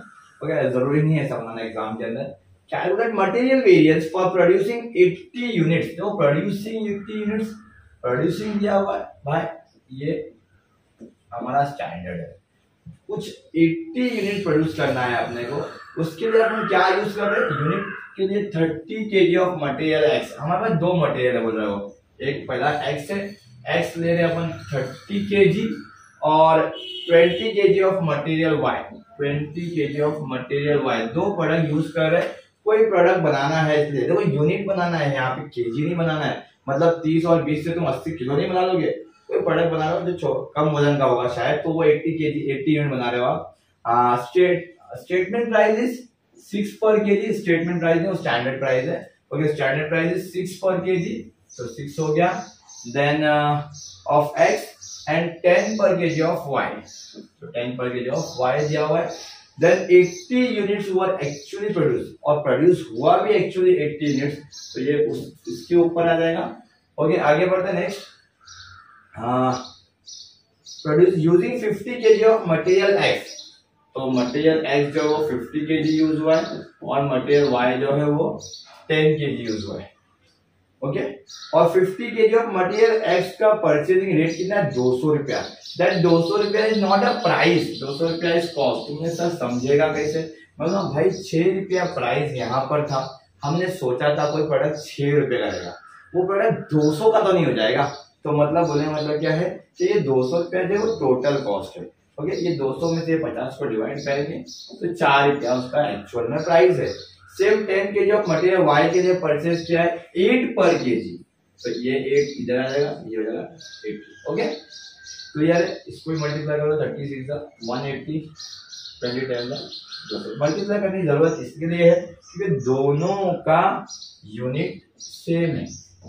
ओके, जरूरी नहीं है ऐसा बनाना एग्जाम के अंदर। Calculate material variance for producing 80 units. देखो प्रोड्यूसिंग 80 यूनिट्स, प्रोड्यूसिंग दिया हुआ है भाई, ये हमारा स्टैंडर्ड है। कुछ 80 यूनिट प्रोड्यूस करना है अपने को, उसके लिए अपन क्या यूज कर रहे हैं? यूनिट के लिए 30 kg ऑफ मटेरियल एक्स। हमारे पास 2 मटेरियल है बोल रहे हो, एक पहला एक्स है, एक्स ले रहे अपन 30 kg, और 20 kg of material Y, 20 kg of material Y. 2 product use कर रहे हैं, कोई प्रोडक्ट बनाना है, इसलिए देखो यूनिट बनाना है, यहाँ पे केजी नहीं बनाना है। मतलब 30 और 20 से तुम 80 किलो नहीं बना लोगे। कोई प्रोडक्ट बना रहे हो जो कम वजन का होगा शायद, तो वो 80 kg 80 यूनिट बना रहे हो आप। स्टेटमेंट प्राइस इज 6 पर केजी। स्टेटमेंट प्राइस है वो स्टैंडर्ड प्राइस है। ओके, स्टैंडर्ड प्राइस इज 6 पर केजी, तो 6 हो गया। देन ऑफ एक्स एंड 10 पर केजी ऑफ वाई, तो 10 पर केजी ऑफ वाई दिया हुआ है। Then 80 units were actually produce, और प्रोड्यूस हुआ भी एक्चुअली 80 यूनिट्स, तो ये इसके ऊपर आ जाएगा। ओके, आगे बढ़ते हैं। Next, produce using 50 kg of material x. तो मटेरियल एक्स जो है वो 50 kg यूज हुआ है, और मटेरियल वाई जो है वो 10 kg यूज हुआ है। ओके, और 50 kg ऑफ मटेरियल एक्स का परचेजिंग रेट कितना है? 200 रुपया। दैट 200 रुपया इज नॉट अ प्राइस, 200 रुपया इज कॉस्ट। तुमने सर समझेगा कैसे? मतलब भाई 6 रुपया प्राइस यहाँ पर था, हमने सोचा था कोई प्रोडक्ट 6 रुपये का रहेगा, वो प्रोडक्ट 200 का तो नहीं हो जाएगा। तो मतलब बोले मतलब क्या है कि ये 200 रुपया जो है वो टोटल कॉस्ट है। ओके, ये 200 में से 50 को डिवाइड करेंगे तो 4 रुपया उसका एक्चुअल में प्राइस है। Same 10 kg of material Y के लिए परचेज किया है 8 पर kg, तो ये 8 इधर आ जाएगा, ये हो जाएगा 80। ओके, तो यार इसको मल्टीप्लाई करो, 36 180, 20 200। मल्टीप्लाई करने की जरूरत इसके लिए है क्योंकि दोनों का यूनिट सेम है।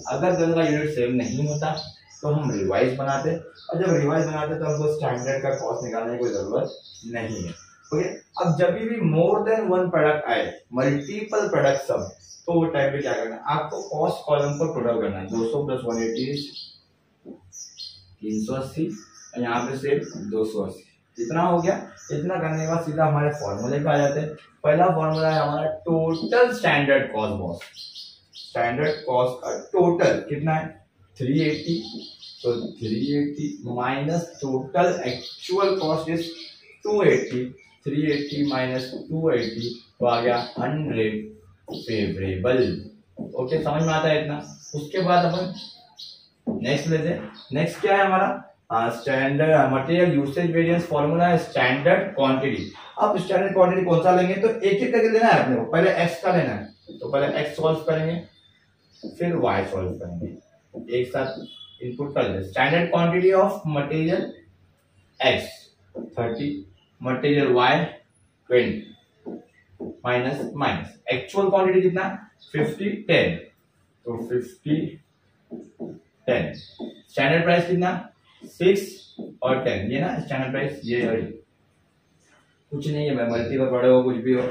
अगर दोनों का यूनिट सेम नहीं होता तो हम रिवाइज बनाते, और जब रिवाइज बनाते तो हमको स्टैंडर्ड का कॉस्ट निकालने की कोई जरूरत नहीं है। ओके, अब जब भी मोर देन वन प्रोडक्ट आए, मल्टीपल प्रोडक्ट सब, तो वो टाइप में क्या करना है आपको, कॉस्ट कॉलम पर प्रोडक्ट करना है। 200 प्लस 180 380, यहाँ पे सिर्फ 280, इतना हो गया। इतना करने के बाद सीधा हमारे फॉर्मूले पे आ जाते हैं। पहला फॉर्मूला है हमारा total standard cost boss. Standard cost का टोटल कितना है 380, तो 380 minus total actual cost is 280, 380 minus 280 तो आ गया 100 फेवरेबल। ओके, समझ में आता है इतना। उसके बाद अपन नेक्स्ट लेते हैं। नेक्स्ट क्या है हमारा standard material usage variance formula है स्टैंडर्ड क्वांटिटी। अब स्टैंडर्ड क्वांटिटी कौन सा लेंगे, तो एक एक करके लेना है अपने को। पहले एक्स का लेना है, तो पहले एक्स सॉल्व करेंगे, फिर वाई सॉल्व करेंगे, एक साथ इनपुट कर लेते। Standard quantity of material X 30, material Y 20, minus minus actual quantity कितना 50 10, तो 50 10। स्टैंडर्ड प्राइस कितना 6 और 10, ये ना स्टैंडर्ड प्राइस, ये और कुछ नहीं है, मैं मल्टीपल प्रोडक्ट हो कुछ भी हो,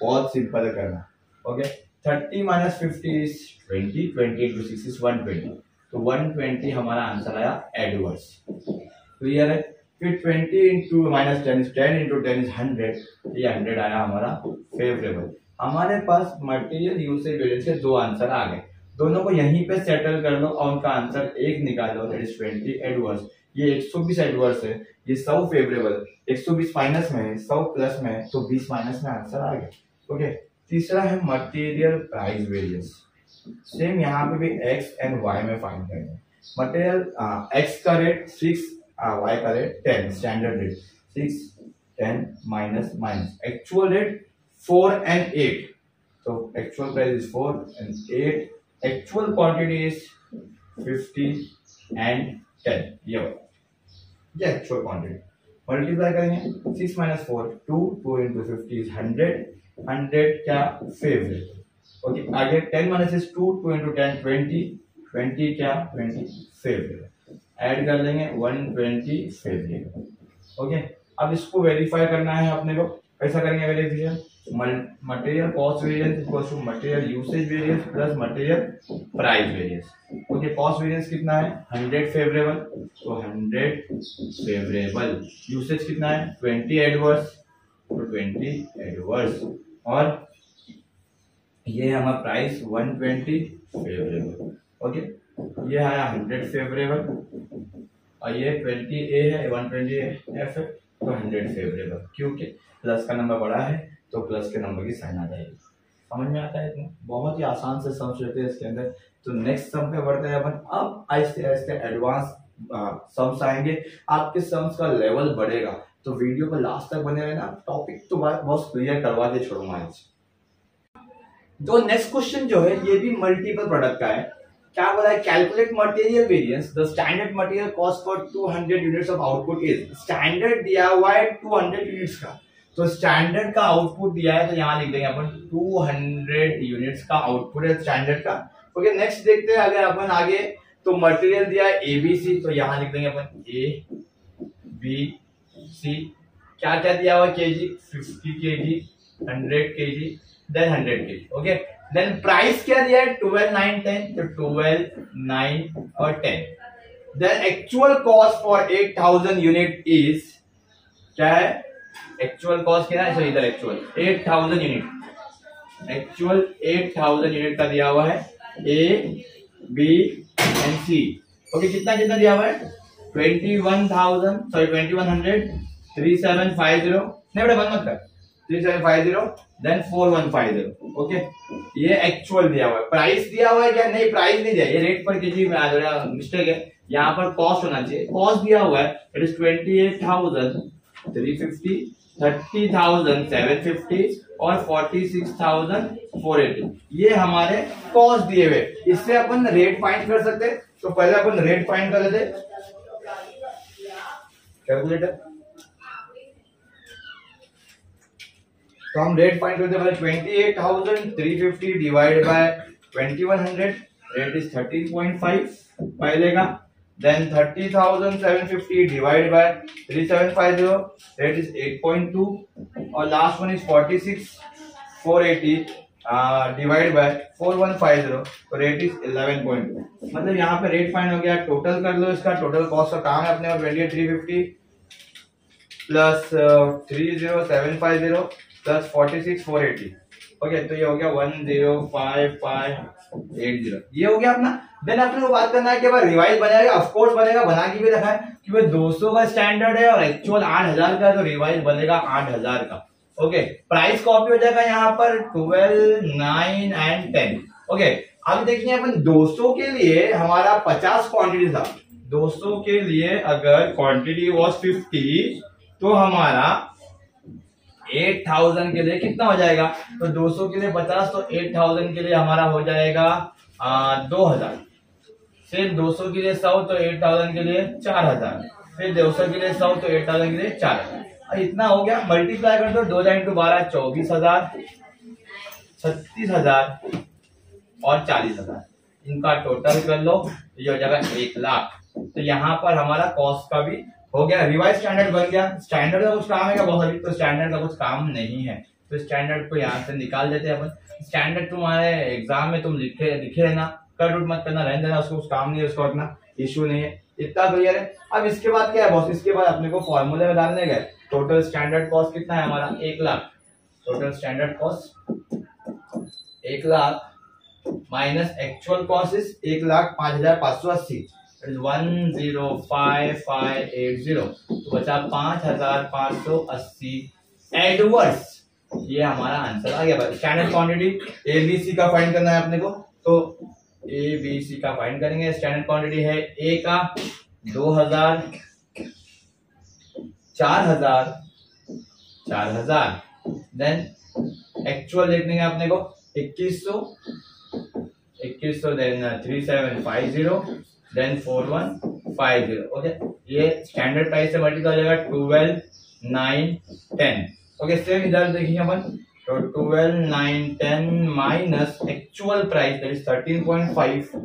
बहुत सिंपल है करना। Okay, 30 minus 50 is 20, 20 into 6 is 120, तो 120 हमारा आंसर आया एडवर्स। क्लियर है। फिर 20 into minus 10 is 10 into 10 is 100, ये 100 आया हमारा फेवरेबल। हमारे पास मटेरियल यूसेज वेरिएंस के दो आंसर आ गए, दोनों को यहीं पे सेटल कर लो और उनका आंसर एक निकालो, दैट इज 20 एडवर्स। ये 120 एडवर्स है, ये 100 फेवरेबल, 120 माइनस में है, 100 प्लस में है, तो 20 माइनस में आंसर आ गया। ओके, तीसरा है मटेरियल प्राइस वेरिएंस। सेम यहाँ पे भी एक्स एंड वाई में फाइंड करेंगे। मटेरियल एक्स का रेट 6, वाई का rate 10, standard rate 6 10 minus minus actual rate 4 and 8, तो actual price is 4 and 8, actual quantity is 50 and 10, ये एक्चुअल क्वांटिटी। मल्टीप्लाई करेंगे 6 माइनस 4 2, 2 इंटू 50 इज 100, 100 क्या फेवरेट। ओके, आगे 10 माइनस इज 2, 2 इंटू 10 20, 20 क्या 20 फेवरेट। ऐड कर लेंगे 120 फेवरेट। ओके, अब इसको वेरीफाई करना है अपने को। कैसा करेंगे verification, material cost variance equals to material usage variance plus material price variance. Okay, cost variance कितना है 100 फेवरेबल, तो 100 फेवरेबल। यूसेज कितना है 20 एडवर्स, तो 20 एडवर्स, और ये हमारा प्राइस 120 फेवरेबल। ओके, ये आया 100 फेवरेबल, और ये 20 ए है, 120 एफ है, तो 100 फेवरेबल। क्योंकि प्लस का नंबर बड़ा है तो प्लस के नंबर की साइन आ जाएगी। समझ में आता है इतना, बहुत ही आसान से सम्स रहते हैं इसके अंदर। तो नेक्स्ट सम पे बढ़ते हैं अपन। अब आहिस्ते आहिस्ते एडवांस सम्स आएंगे, आपके सम्स का लेवल बढ़ेगा, तो वीडियो को लास्ट तक बने रहना। टॉपिक तो बहुत क्लियर करवा के छोड़ूंगा आज। तो नेक्स्ट क्वेश्चन जो है ये भी मल्टीपल प्रोडक्ट का है। क्या बोला है, calculate material variance, the standard material cost for 200 units of output is. Standard दिया हुआ है 200 यूनिट्स का, तो स्टैंडर्ड का आउटपुट दिया है, तो यहाँ लिख देंगे अपन 200 यूनिट्स का आउटपुट है स्टैंडर्ड का। ओके, नेक्स्ट देखते हैं अगर अपन आगे, तो मटेरियल दिया है एबीसी, तो यहाँ लिख देंगे अपन ए बी सी। क्या क्या दिया हुआ KG 50 KG, 100 KG, then 100 KG. Okay, then price क्या दिया है 12 9 10, तो 12 9 और 10। Then actual cost for 8000 unit is, क्या है एक्चुअल कॉस्ट क्या है, सो इधर एक्चुअल 8000 यूनिट, एक्चुअल 8000 यूनिट का दिया हुआ है A B and C. Okay, कितना कितना दिया हुआ है 21,000, सॉरी 2100, 3750, नहीं बेटा बंद मत कर, 3750, देन 4150। ओके, ये एक्चुअल दिया हुआ है। प्राइस दिया हुआ है क्या, नहीं प्राइस नहीं दिया, ये रेट पर केजी में आ गया, मिस्टेक है, यहाँ पर कॉस्ट होना चाहिए। कॉस्ट दिया हुआ है, इट इज 28,350, 30,750 और 46,480, ये हमारे कॉस्ट दिए हुए। इससे अपन रेट फाइंड कर सकते हैं, तो पहले अपन रेट फाइंड कर लेते कैलकुलेटर। तो हम रेट फाइंड करते हैं, 28,350 डिवाइड बाय 2100, रेट इज 13.5 पहले का, then 30,750 divided by 3750, rate is 8.2, और last one is 46,480 divided by 4150, तो रेट इज 11.2। मतलब यहाँ पे रेट फाइंड हो गया। टोटल कर लो इसका, टोटल कॉस्ट का काम है अपने को 28,350 प्लस 30,750 प्लस 46,480। ओके, तो ये हो गया 105580, ये हो गया अपना। देन अपने को बात करना है कि भाई रिवाइज बनेगा, ऑफ कोर्स बनेगा, बना के भी रखा है कि भाई 200 का स्टैंडर्ड है और एक्चुअल 8,000 का, तो रिवाइज बनेगा 8,000 का। ओके, प्राइस कॉपी हो जाएगा यहाँ पर 12, 9 एंड 10। ओके, अब देखिए अपन 200 के लिए हमारा 50 क्वांटिटी था। 200 के लिए अगर क्वांटिटी वाज 50, तो हमारा 8,000 के लिए कितना हो जाएगा? तो 200 के लिए 50, तो 8,000 के लिए हमारा हो जाएगा 2,000। फिर 200 के लिए 100, तो 8,000 के लिए 4,000। फिर 200 के लिए 100, तो 8,000 के लिए 4,000। इतना हो गया। मल्टीप्लाई कर दो, 2 × 12 24,000, 36,000 और 40,000। इनका टोटल कर लो, ये हो जाएगा 1,00,000। तो यहाँ पर हमारा कॉस्ट का भी हो गया। रिवाइज स्टैंडर्ड बन गया। स्टैंडर्ड का कुछ काम है क्या? बहुत अभी तो स्टैंडर्ड का कुछ काम नहीं है, तो स्टैंडर्ड को यहाँ से निकाल देते हैं अपन। स्टैंडर्ड तुम्हारे एग्जाम में तुम लिखे रहना, कट उट मत करना, रहने देना, उसको कुछ काम नहीं है, उसको इतना इश्यू नहीं है। इतना क्लियर है। अब इसके बाद क्या है बॉस? इसके बाद अपने को फॉर्मूले में डालने गए। टोटल स्टैंडर्ड कॉस्ट कितना है हमारा? 1,00,000। Total standard cost 1,00,000 minus actual cost is 1,05,580, 10,5,580, तो बचा 5,580 एडवर्स। ये हमारा आंसर आ गया। स्टैंडर्ड क्वांटिटी एबीसी का फाइंड करना है अपने को, तो एबीसी का फाइंड करेंगे। स्टैंडर्ड क्वांटिटी है ए का 2,000, 4,000, 4,000। देन एक्चुअल देखने अपने को 2100, देन 3750, देन 4150। ओके, ये स्टैंडर्ड प्राइस से मल्टीप्लाई हो जाएगा 12, 9, 10। ओके, सेम इधर देखिए अपन, तो 12, 9, 10 minus actual price that is 13.5।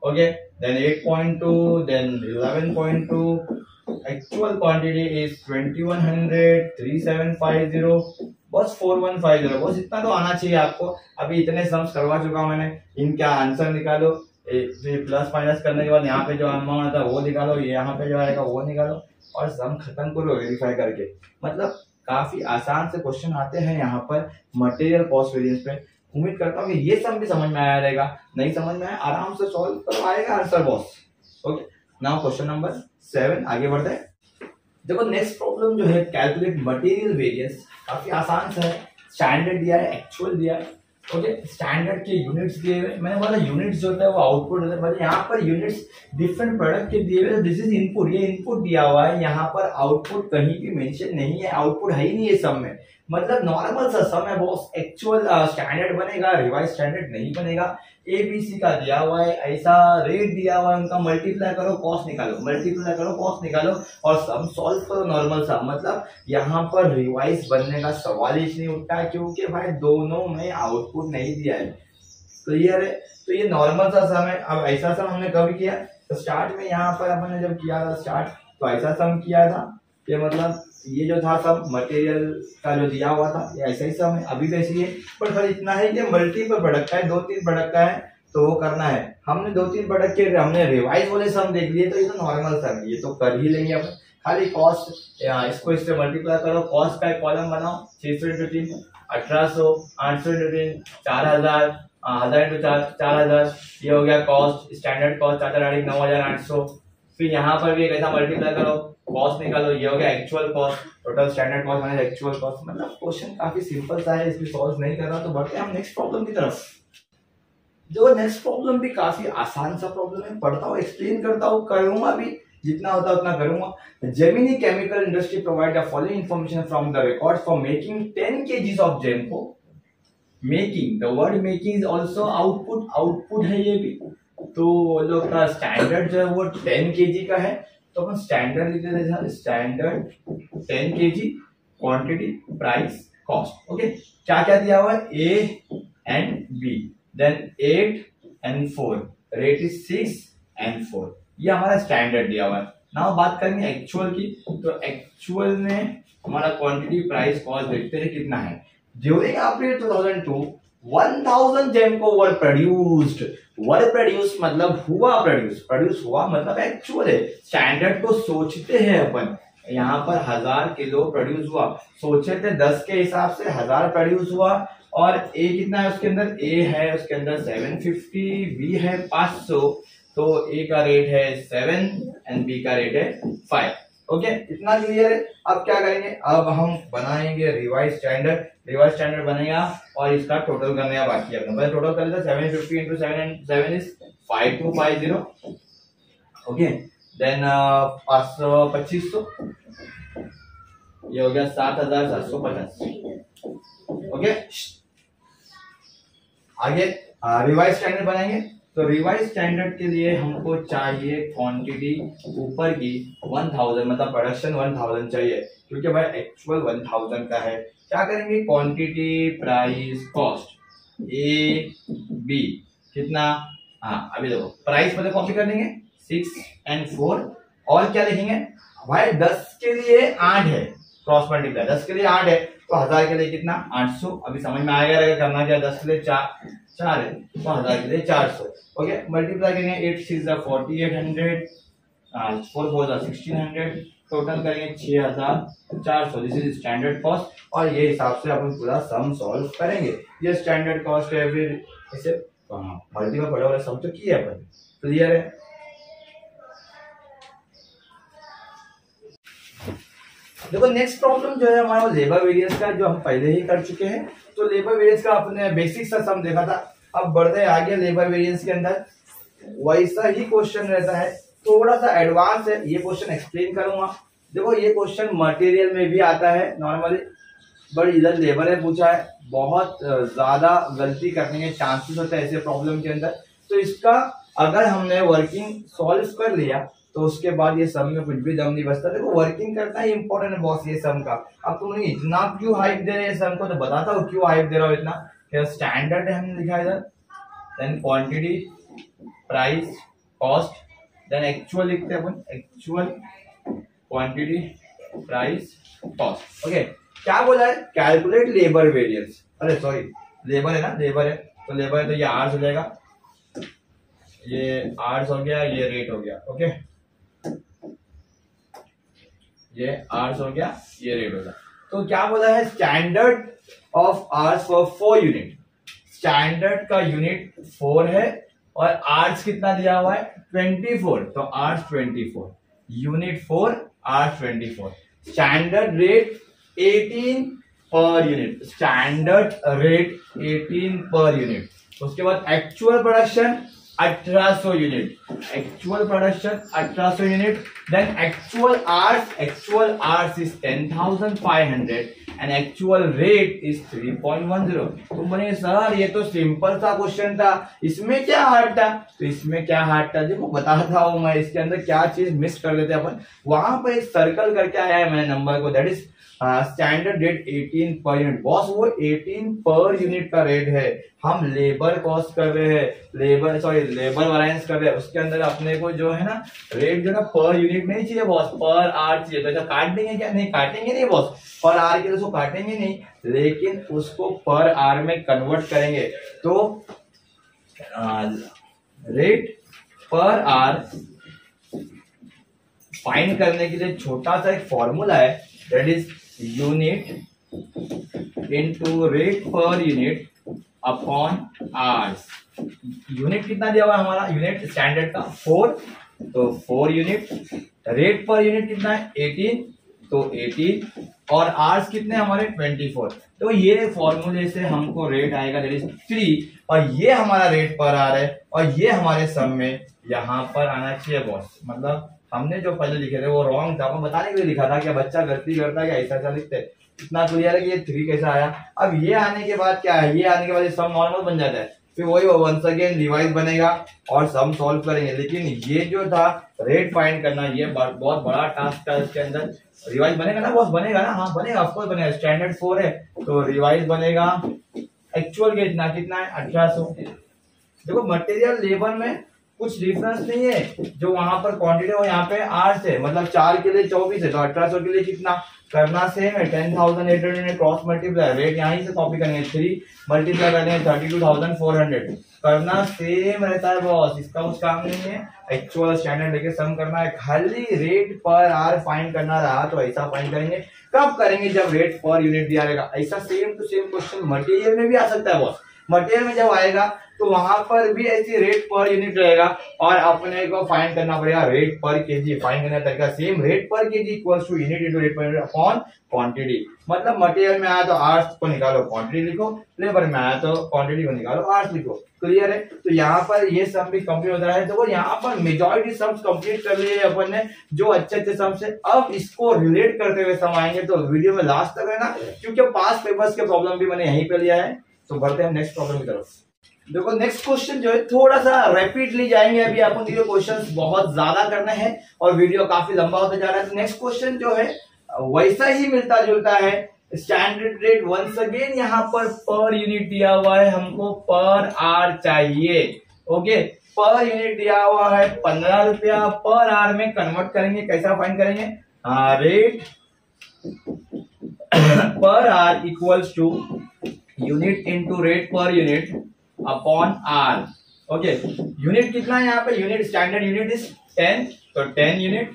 Okay, then 8.2, then 11.2। Actual quantity is 2100, 3750, बस 4150। बस इतना तो आना चाहिए आपको। अभी इतने सम्स करवा चुका हूं मैंने। इनका आंसर निकालो, प्लस माइनस करने के बाद यहाँ पे जो अमाउंट आता है वो निकालो, यहाँ पे जो आएगा वो निकालो, और सम खत्म करो वेरीफाई करके। मतलब काफी आसान से क्वेश्चन आते हैं यहाँ पर मटेरियल कॉस्ट वेरिएंस पे। उम्मीद करता हूँ कि ये सम भी समझ में आया रहेगा। नहीं समझ में आया आराम से सॉल्व करो, आएगा answer boss. Okay, now question number 7 आगे बढ़ते हैं। देखो नेक्स्ट प्रॉब्लम जो है, कैलकुलेट मटेरियल वेरिएंस। काफी आसान सा है। स्टैंडर्ड दिया है, एक्चुअल दिया है। ओके, स्टैंडर्ड के यूनिट्स दिए हुए। मैंने बोला यूनिट्स जो होता है वो आउटपुट होता है, मतलब यहाँ पर यूनिट्स डिफरेंट प्रोडक्ट के दिए हुए। दिस इज इनपुट, ये इनपुट दिया हुआ है। यहाँ पर आउटपुट कहीं भी मेंशन नहीं है, आउटपुट है ही नहीं है सम में। मतलब नॉर्मल सा सम है बॉस। एक्चुअल स्टैंडर्ड बनेगा, रिवाइज स्टैंडर्ड नहीं बनेगा। एबीसी का दिया हुआ है, ऐसा रेट दिया हुआ है उनका, मल्टीप्लाई करो कॉस्ट निकालो, मल्टीप्लाई करो कॉस्ट निकालो, और सम सॉल्व करो नॉर्मल सा। मतलब यहाँ पर रिवाइज बनने का सवाल ही नहीं उठता, क्योंकि भाई दोनों में आउटपुट नहीं दिया है। क्लियर है? तो ये नॉर्मल सा सम है। अब ऐसा सम हमने कब किया? तो स्टार्ट में यहाँ पर अपन ने जब किया था स्टार्ट, तो ऐसा सम किया था कि मतलब ये जो था सब मटेरियल का जो दिया हुआ था, ये ऐसा ही सम है, अभी वैसी है। पर सर इतना है कि मल्टीपल प्रोडक्ट का है, 2-3 प्रोडक्ट का है, तो वो करना है। हमने 2-3 प्रोडक्ट के हमने रिवाइज वाले सम देख लिए, तो ये तो नॉर्मल सम है, ये तो कर ही लेंगे अपन। खाली कॉस्ट इसको इससे मल्टीप्लाई करो, कॉस्ट का एक कॉलम बनाओ, 600 × 3 1800, 800 × 3 4000, 1000 × 4 4000। ये हो गया कॉस्ट, स्टैंडर्ड कॉस्ट 9,800। फिर यहाँ पर भी एक ऐसा मल्टीप्लाई करो, कॉस्ट निकालो, ये हो गया actual cost. Total standard cost minus actual cost. मतलब क्वेश्चन काफी सिंपल सा है, इसमें सॉल्व नहीं करना। तो बढ़ते हैं हम नेक्स्ट प्रॉब्लम की तरफ। जो नेक्स्ट प्रॉब्लम भी काफी आसान सा प्रॉब्लम है, पढ़ता हूँ, एक्सप्लेन करता हूँ, करूंगा भी, जितना होता है उतना करूंगा। Gemini Chemical Industry provide the following information from the records for making 10 kgs of Genco. Making, the word making is also output, output है ये भी। तो लोग का स्टैंडर्ड जो है वो 10 kg का है, तो अपन स्टैंडर्ड लिख देते हैं, standard 10 kg, quantity, price, cost. Okay, क्या क्या दिया हुआ है? A and B, then 8 and 4, rate is 6 and 4। ये हमारा स्टैंडर्ड दिया हुआ है। नाउ बात करेंगे एक्चुअल की, तो एक्चुअल में हमारा क्वांटिटी प्राइस कॉस्ट देखते हैं कितना है। ड्यूरिंग अप्रैल 2002 1000 जेमको वर प्रोड्यूस्ड। वर प्रोड्यूस मतलब हुआ, प्रोड्यूस हुआ मतलब एक्चुअल है। स्टैंडर्ड को सोचते हैं अपन, यहाँ पर 1000 किलो प्रोड्यूस हुआ, सोचे थे 10 के हिसाब से 1000 प्रोड्यूस हुआ। और ए कितना है उसके अंदर, ए है उसके अंदर 750, बी है 500, तो ए का रेट है 7 एंड बी का रेट है 5। ओके, इतना क्लियर है। अब क्या करेंगे, अब हम बनाएंगे रिवाइज स्टैंडर्ड। रिवाइज स्टैंडर्ड बनेगा और इसका टोटल करने का बाकी है अपना। टोटल कर लेते 750 into 7 and 7 is 5250। Okay, then 2500 ये हो गया 7750। ओके, आगे रिवाइज स्टैंडर्ड बनाएंगे। तो रिवाइज स्टैंडर्ड के लिए हमको चाहिए क्वांटिटी ऊपर की 1000, मतलब प्रोडक्शन 1000 चाहिए, क्योंकि भाई एक्चुअल 1000 का है। क्या करेंगे, quantity price cost A B कितना, हाँ अभी देखो प्राइस पहले कॉपी कर लेंगे 6 एंड 4, और क्या लिखेंगे भाई 10 के लिए 8 है, क्रॉस मल्टीप्लाई 10 के लिए 8 है, तो 1000 के लिए कितना 800। अभी समझ में आएगा रहेगा करना क्या, 10 के लिए 4 है तो 1000 के लिए 400। ओके, मल्टीप्लाई करेंगे 8 6 4800, 4 4 1600, टोटल करेंगे 6400। दिस इज स्टैंडर्ड कॉस्ट, और ये हिसाब से अपन पूरा सम सॉल्व करेंगे। ये स्टैंडर्ड कॉस्ट है, फिर इसे मल्टीप्लाई पढ़ा वाला सम तो किया अपन, क्लियर है। देखो नेक्स्ट प्रॉब्लम जो है हमारा लेबर वेरिएंस का, जो हम पहले ही कर चुके हैं। तो लेबर वेरिएंस का अपने बेसिक सा सम देखा था, अब बढ़ते आगे लेबर वेरिएंस के अंदर वैसा ही क्वेश्चन रहता है, थोड़ा सा एडवांस है। ये क्वेश्चन एक्सप्लेन करूंगा। देखो ये क्वेश्चन मटेरियल में भी आता है नॉर्मली, बट इधर लेबर में पूछा है, बहुत ज्यादा गलती करने के चांसेस होते हैं ऐसे प्रॉब्लम के अंदर। तो इसका अगर हमने वर्किंग सॉल्व कर लिया तो उसके बाद ये सम में कुछ भी दम नहीं बचता। देखो वर्किंग करना ही इंपॉर्टेंट है बॉस ये सम का। अब तुम इतना क्यों हाइप दे रहे हैं सम को, तो बताता हूँ क्यों हाइप दे रहा हूँ इतना। स्टैंडर्ड है हमने लिखा इधर, then quantity price cost, then actual लिखते हैं अपन, actual quantity price cost. Okay, क्या बोला है, कैलकुलेट लेबर वेरिएंस। अरे सॉरी, लेबर है ना, लेबर है तो लेबर है तो ये आर्स हो जाएगा, ये आर्स हो गया, ये रेट हो गया। ओके, ये आर्स हो गया, ये रेट हो गया। तो क्या बोला है, standard of hours for 4 unit. Standard का यूनिट 4 है और आर्स कितना दिया हुआ है 24, तो hours 24, unit 4 hours 24। Standard rate 18 per unit, standard rate 18 per unit. उसके बाद actual production 1800 unit, actual production 1800 unit. Then actual hours is 10,500 and actual rate is 3.10। तुम बोले सर ये तो सिंपल सा क्वेश्चन था, इसमें क्या हार्ड था, तो इसमें क्या हार्ड था देखो बताता हूं मैं। इसके अंदर क्या चीज मिस कर देते अपन, वहां पर एक सर्कल करके आया है मैंने नंबर को, that is standard rate 18 per unit. Boss वो 18 पर यूनिट का रेट है, हम लेबर कॉस्ट कर रहे हैं, लेबर वैरिएंस कर रहे हैं। उसके अंदर अपने को जो है ना रेट जो है पर यूनिट नहीं चाहिए बॉस, पर आर चाहिए। तो काट देंगे क्या, नहीं काटेंगे नहीं बॉस, पर आर के लिए उसको काटेंगे नहीं, लेकिन उसको पर आर में कन्वर्ट करेंगे। तो रेट पर आर फाइंड करने के लिए छोटा सा एक फॉर्मूला है, that is unit into rate per unit upon hours. Unit कितना दिया हुआ है हमारा, यूनिट स्टैंडर्ड का 4, तो 4 यूनिट। रेट पर यूनिट कितना है 18, तो 18, और आर्स कितने हमारे 24। तो ये फॉर्मूले से हमको रेट आएगा दैट इज 3, और ये हमारा रेट पर आ रहा है, और ये हमारे सम में यहाँ पर आना चाहिए बॉस। मतलब हमने जो पहले लिखे थे वो रॉन्ग था, मैं बताने के लिए लिखा था कि बच्चा गलती करता है क्या ऐसा ऐसा लिखते। इतना क्लियर है कि ये 3 कैसा आया। अब ये आने के बाद क्या है, ये आने के बाद ये सम नॉर्मल बन जाता है, फिर वही वंस अगेन रिवाइज बनेगा और सम सॉल्व करेंगे। लेकिन ये जो था रेट फाइंड करना, ये बहुत बड़ा टास्क था। इसके अंदर रिवाइज बनेगा ना बॉस, बनेगा ना, हाँ बनेगा, ऑफ कोर्स बनेगा। स्टैंडर्ड 4 है तो रिवाइज बनेगा। एक्चुअल कितना है 1800। देखो मटेरियल लेबर में कुछ डिफरेंस नहीं है, जो वहां पर क्वांटिटी हो यहाँ पे 8 है, मतलब 4 के लिए 24 है, तो 1800 के लिए कितना करना सेम है 10,800 क्रॉस मल्टीप्लाई, रेट यहीं से कॉपी करेंगे 3 मल्टीप्लाई करेंगे 32,400, करना सेम रहता है बॉस, इसका कुछ काम नहीं है। एक्चुअल स्टैंडर्ड लेके सम करना है, खाली रेट पर आर फाइंड करना रहा तो ऐसा फाइंड करेंगे। कब करेंगे? जब रेट पर यूनिट दिया रहेगा। ऐसा same to same question material में भी आ सकता है बॉस। मटेरियल में जब आएगा तो वहां पर भी ऐसी रेट पर यूनिट रहेगा और अपने को फाइंड करना पड़ेगा रेट पर केजी। फाइंड करने का तरीका same, rate per KG equals to unit into rate per unit upon quantity. मतलब मटेरियल में आया तो आर्स को निकालो क्वांटिटी लिखो, लेबर में आया तो क्वांटिटी को निकालो आर्स लिखो। क्लियर है? तो यहाँ पर ये सम भी कंप्लीट होता है। तो यहाँ पर मेजॉरिटी सम्स कंप्लीट कर लिए अपन ने, जो अच्छे सम्स है। अब इसको रिलेट करते हुए सम आएंगे, तो वीडियो में लास्ट तक रहना, क्योंकि पास पेपर्स के प्रॉब्लम भी मैंने यहीं पे लिया है। तो बढ़ते हैं नेक्स्ट प्रॉब्लम की तरफ। देखो नेक्स्ट क्वेश्चन जो है थोड़ा सा रैपिडली जाएंगे, अभी अपन को क्वेश्चंस बहुत ज्यादा करने हैं और वीडियो काफी लंबा होता जा रहा है। तो नेक्स्ट क्वेश्चन जो है वैसा ही मिलता जुलता है, स्टैंडर्ड रेट वंस अगेन यहाँ पर यूनिट दिया हुआ है, हमको पर आर चाहिए। ओके, पर यूनिट दिया हुआ है 15 रुपया, पर आर में कन्वर्ट करेंगे, कैसा फाइंड करेंगे? Rate per hour equals to unit into rate per unit upon hour. Okay, unit कितना है यहाँ पे? यूनिट स्टैंडर्ड यूनिट इज 10, तो 10 unit.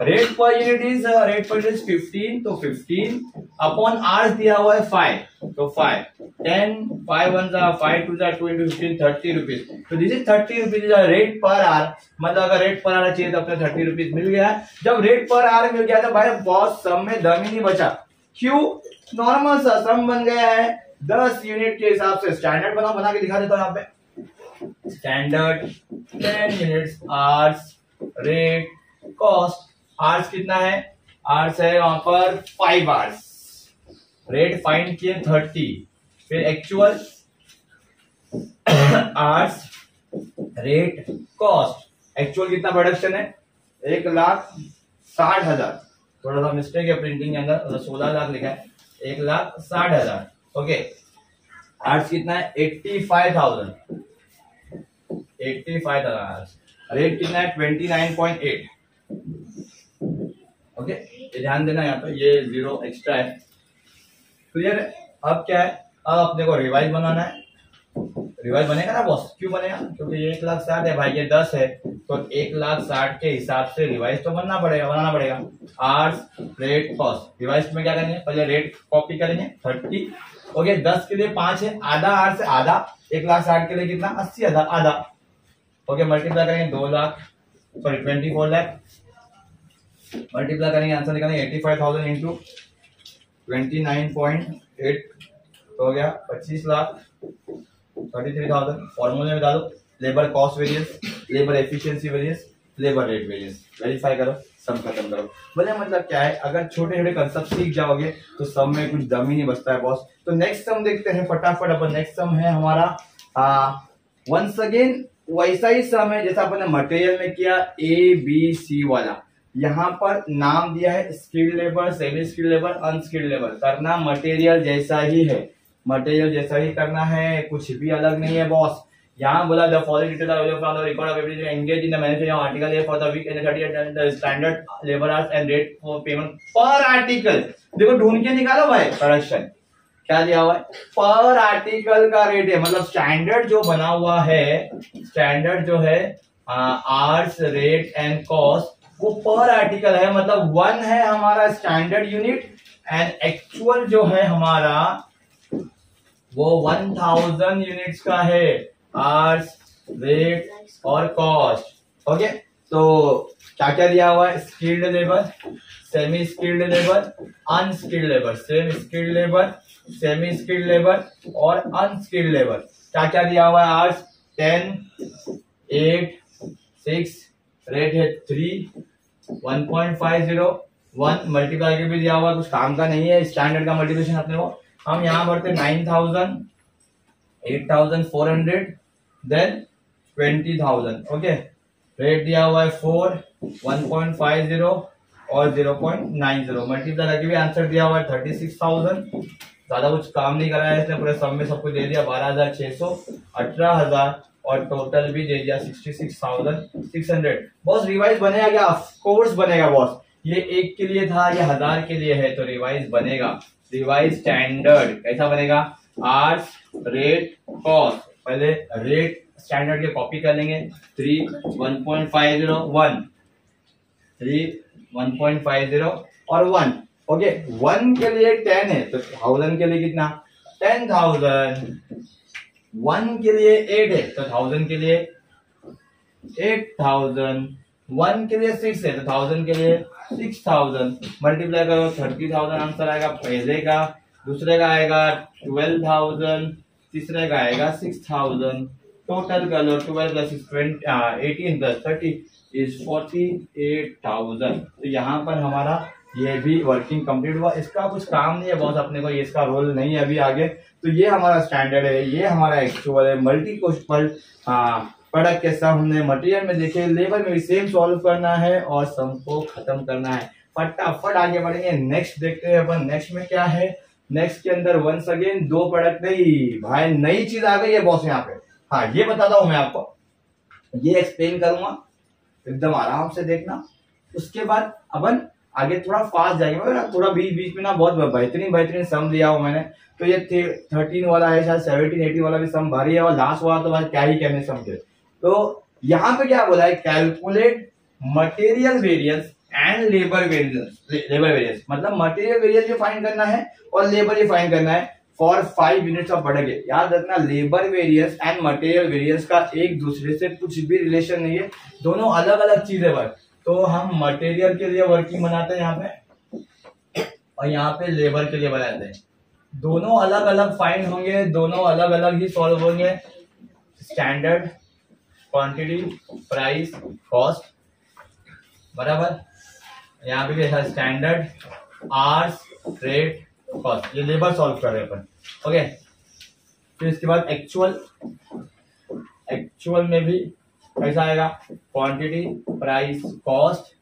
Rate per unit is 15, तो 15 अपॉन आर दिया हुआ है 5, तो 5 10 5 1 5 2 2 into 15 30 रुपीज। तो this is 30 rupees rate per are. मतलब अगर रेट पर आर चाहिए तो अपने 30 रुपीज मिल गया। जब रेट पर आर मिल गया तो भाई बहुत सम में दम ही नहीं बचा। क्यों? नॉर्मल सा सम बन गया है 10 यूनिट के हिसाब से। स्टैंडर्ड बना के दिखा देता हूं यहाँ पे। Standard 10 units hours rate cost. Hours कितना है? आर्स है वहां पर 5 आर्स। रेट फाइंड किए 30, फिर actual hours rate cost. Actual कितना प्रोडक्शन है? 1,60,000। थोड़ा सा मिस्टेक है प्रिंटिंग के अंदर, 16 लाख लिखा है, 1,60,000। ओके, आर्ट्स कितना है? 85,000। 85,000। रेट कितना है? 29.8। ओके, ये ध्यान देना, यहाँ पे ये 0 एक्स्ट्रा है। क्लियर है? अब क्या है? अब अपने को रिवाइज बनाना है। रिवाइज बनेगा ना बॉस? क्यों बनेगा? क्योंकि ये 1,60,000 है भाई, ये 10 है, तो 1,60,000 के हिसाब से रिवाइज तो बनाना पड़ेगा। Hours rate cost. रिवाइज में क्या करेंगे? पहले रेट कॉपी करेंगे 30। ओके, 10 के लिए 5 है, आधा आर से आधा, 1,60,000 के लिए कितना? 80,000 आधा। ओके, मल्टीप्लाई करेंगे 2 लाख, सॉरी 24 लाख। मल्टीप्लाई करेंगे, आंसर निकालेंगे 85,000 इंटू 29.8 हो गया 25 लाख 33,000। फॉर्मूले में डालो labour cost variance, labour efficiency variance, labour rate variance, verify करो, सम खत्म करो। बोले मतलब क्या है? अगर छोटे छोटे कंसेप्ट सीख जाओगे तो सम में कुछ दम ही नहीं बचता है बॉस। तो नेक्स्ट सम देखते हैं फटाफट। अपन नेक्स्ट सम है हमारा वंस अगेन वैसा ही सम है जैसा अपन ने मटेरियल में किया, ABC वाला। यहाँ पर नाम दिया है skilled labour, semi skilled labour, unskilled labour. करना मटेरियल जैसा ही है, मटेरियल जैसा ही करना है, कुछ भी अलग नहीं है बॉस। यहाँ बोला the following details are available from the record of everything engage in the manufacturing article A for the week and 30 and the standard labour hours and rate for payment per article. देखो ढूंढ के निकालो भाई प्रोडक्शन क्या दिया हुआ है? पर आर्टिकल का रेट है, मतलब स्टैंडर्ड जो बना हुआ है, स्टैंडर्ड जो है आर्स रेट एंड कॉस्ट, वो पर आर्टिकल है, मतलब 1 है हमारा स्टैंडर्ड यूनिट एंड एक्चुअल जो है हमारा वो 1000 यूनिट्स का है, आर्स रेट और कॉस्ट। ओके, तो क्या क्या दिया हुआ है? Skilled labour, semi skilled labour, unskilled labour, skilled labour, semi skilled labour और अनस्किल्ड लेबर। क्या क्या दिया हुआ है? आर्स 10, 8, 6, रेट है 3, 1.50, 1 मल्टीप्लाई के भी दिया हुआ, कुछ काम का नहीं है स्टैंडर्ड का मल्टीप्लिकेशन अपने को। हम यहाँ भरते 9,000, 8,400, देन 20,000। ओके, रेट दिया हुआ है 4, 1.50 और 0.90। मल्टीप्लाई करके भी आंसर दिया हुआ है 36,000। ज्यादा कुछ काम नहीं कराया इसने, पूरे सम में सब कुछ दे दिया। 12,600, 18,000, और टोटल भी दे दिया 66,600। बॉस रिवाइज बनेगा क्या? ऑफ कोर्स बनेगा बॉस। ये 1 के लिए था, ये 1000 के लिए है, तो रिवाइज बनेगा। रिवाइज स्टैंडर्ड कैसा बनेगा? आर्स रेट कॉस्ट, पहले रेट स्टैंडर्ड के कॉपी कर लेंगे। 3 1.50 1 3 1.50 और 1। ओके 1 के लिए 10 है तो 1000 के लिए कितना? 10,000। 1 के लिए 8 है तो 1000 के लिए 8,000। 1 के लिए 6 है तो 1000 के लिए 6,000। मल्टीप्लाई करो 30,000 आंसर आएगा पहले का। दूसरे का आएगा 12,000, तीसरे का आएगा 6,000। टोटल कर लो 12 प्लस 18 प्लस 30 इज 48,000। तो यहाँ पर हमारा ये भी वर्किंग कंप्लीट हुआ। इसका कुछ काम नहीं है बॉस अपने को, ये इसका रोल नहीं है अभी आगे। तो ये हमारा स्टैंडर्ड है, ये हमारा एक्चुअल है। मल्टी क्वेश्चन प्रोडक्ट के सम हमने मटेरियल में देखे, लेबर में भी सेम सॉल्व करना है और सम को खत्म करना है। फटाफट आगे बढ़ेंगे। नेक्स्ट देखते हैं अपन। नेक्स्ट में क्या है? नेक्स्ट के अंदर वंस अगेन 2 प्रोडक्ट नहीं भाई, नई चीज आ गई है बॉस यहाँ पे। हाँ ये बताता हूं मैं आपको, ये एक्सप्लेन करूंगा, एकदम आराम से देखना। उसके बाद अपन आगे थोड़ा फास्ट जाएंगे ना, थोड़ा बीच बीच में ना बहुत बेहतरीन सम दिया हूं मैंने। तो ये 13 वाला है, शायद 17 18 वाला भी सम भारी है, और लास्ट वाला तो भाई क्या ही कहने सम के। तो यहाँ पे क्या बोला है? Calculate material variance and labour variance मतलब मटेरियल वेरियंस भी फाइंड करना है और लेबर भी फाइंड करना है फॉर 5 यूनिट्स ऑफ प्रोडक्ट। याद रखना labour variance and material variance का एक दूसरे से कुछ भी रिलेशन नहीं है, दोनों अलग अलग चीजें बस। तो हम मटेरियल के लिए वर्किंग बनाते हैं यहाँ पे, और यहाँ पे लेबर के लिए बनाते हैं। दोनों अलग अलग फाइंड होंगे, दोनों अलग अलग ही सॉल्व होंगे। स्टैंडर्ड, क्वांटिटी, प्राइस, कॉस्ट, बराबर। यहाँ पे भी ऐसा स्टैंडर्ड, आर्स, रेट, कॉस्ट, ये लेबर सॉल्व कर रहे हैं अपन। ओके फिर इसके बाद एक्चुअल में भी कैसा आएगा? Quantity, price, cost,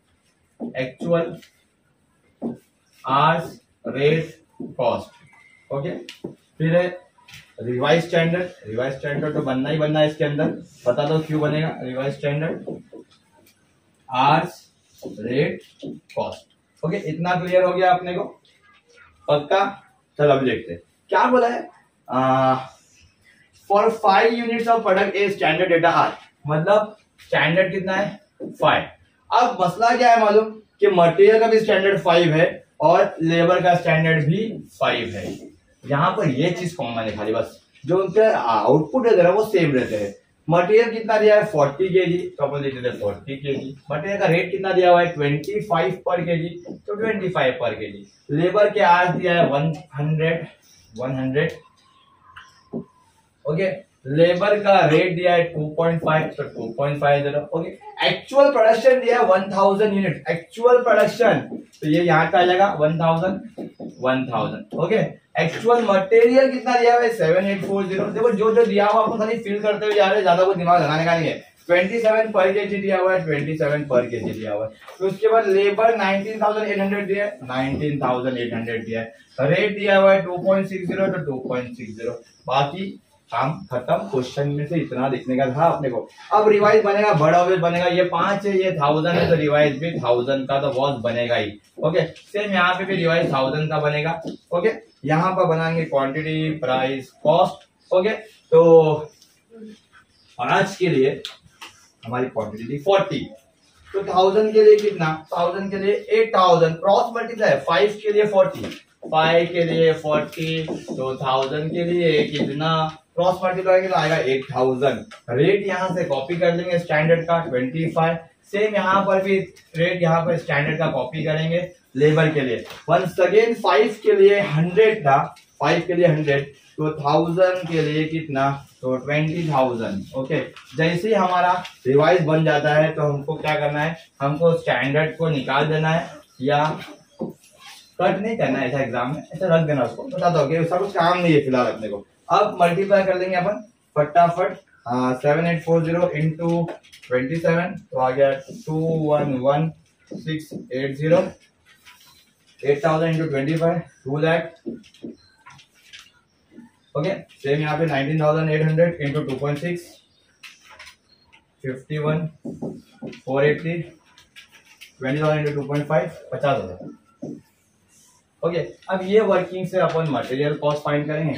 actual, hours, rate, cost. Okay फिर है रिवाइज स्टैंडर्ड तो बनना ही बनना है इसके अंदर। बता दो क्यों बनेगा revise standard? Hours, rate, cost. Okay इतना क्लियर हो गया अपने को? पक्का? चल अब देखते हैं क्या बोला है। For 5 units of product A standard data are, मतलब स्टैंडर्ड कितना है? 5। अब मसला क्या है मालूम कि मटेरियल का भी स्टैंडर्ड 5 है और लेबर का स्टैंडर्ड भी 5 है। यहाँ पर ये चीज कॉमन है खाली, बस जो उनके आउटपुट है वो सेम रहते हैं। मटेरियल कितना दिया है? 40 kg, तो अपन लिख देते हैं 40 kg। मटेरियल का रेट कितना दिया हुआ है? 25 पर kg, तो 25 पर kg। लेबर के आर्स दिया है 100। ओके लेबर का रेट दिया है 2.5, तो 2.50। ओके एक्चुअल प्रोडक्शन दिया है 1000 यूनिट, एक्चुअल प्रोडक्शन, तो ये यहाँ का आ जाएगा 1000। ओके एक्चुअल मटेरियल कितना दिया हुआ है? 7840। देखो जो दिया हुआ आपको खाली फिल करते हुए जा रहे हैं, ज्यादा कुछ दिमाग लगाने का नहीं है। 27 पर kg दिया हुआ है, 27 पर kg दिया हुआ है। तो उसके बाद लेबर 19,800 दिया है, 19,800 दिया है। रेट दिया हुआ है 2.60, तो 2.60। बाकी काम खत्म। क्वेश्चन में से इतना लिखने का था अपने को। अब रिवाइज बनेगा, बड़ा ऑब्जेक्ट बनेगा। ये 5 है, ये 1000 है, तो रिवाइज भी 1000 का तो बॉस बनेगा ही। ओके सेम यहाँ पे भी रिवाइज 1000 का बनेगा। ओके यहाँ पर बनाएंगे क्वांटिटी, प्राइस, कॉस्ट। ओके तो आज के लिए हमारी क्वांटिटी थी 40, तो 1000 के लिए कितना? 1000 के लिए 8000 क्रॉस मल्टीप्लाई। 5 के लिए 40, 5 के लिए 40, तो 1000 के लिए कितना? क्रॉस मल्टीप्लाई तो आएगा 8000। रेट यहाँ से कॉपी कर लेंगे स्टैंडर्ड का 25। सेम यहाँ पर भी रेट यहाँ पर स्टैंडर्ड का कॉपी करेंगे लेबर के लिए। वंस अगेन 5 के लिए 100 था, 5 के लिए 100, तो 1000 के लिए कितना? तो 20,000। ओके जैसे ही हमारा रिवाइज बन जाता है तो हमको क्या करना है? हमको स्टैंडर्ड को निकाल देना है, या कट नहीं करना है ऐसा एग्जाम में, ऐसा रख देना उसको। बता दो उसका कुछ काम नहीं है फिलहाल अपने को। अब मल्टीप्लाई कर देंगे अपन फटाफट। 7840 इंटू 27, तो आ गया 211680। 8000 इंटू 25, 2 लाख। ओके सेम यहाँ पे 19,800 इंटू 2.6, 51 480 20,000 into 2.5 50,000। ओके, अब ये वर्किंग से अपन मटेरियल कॉस्ट फाइंड करेंगे,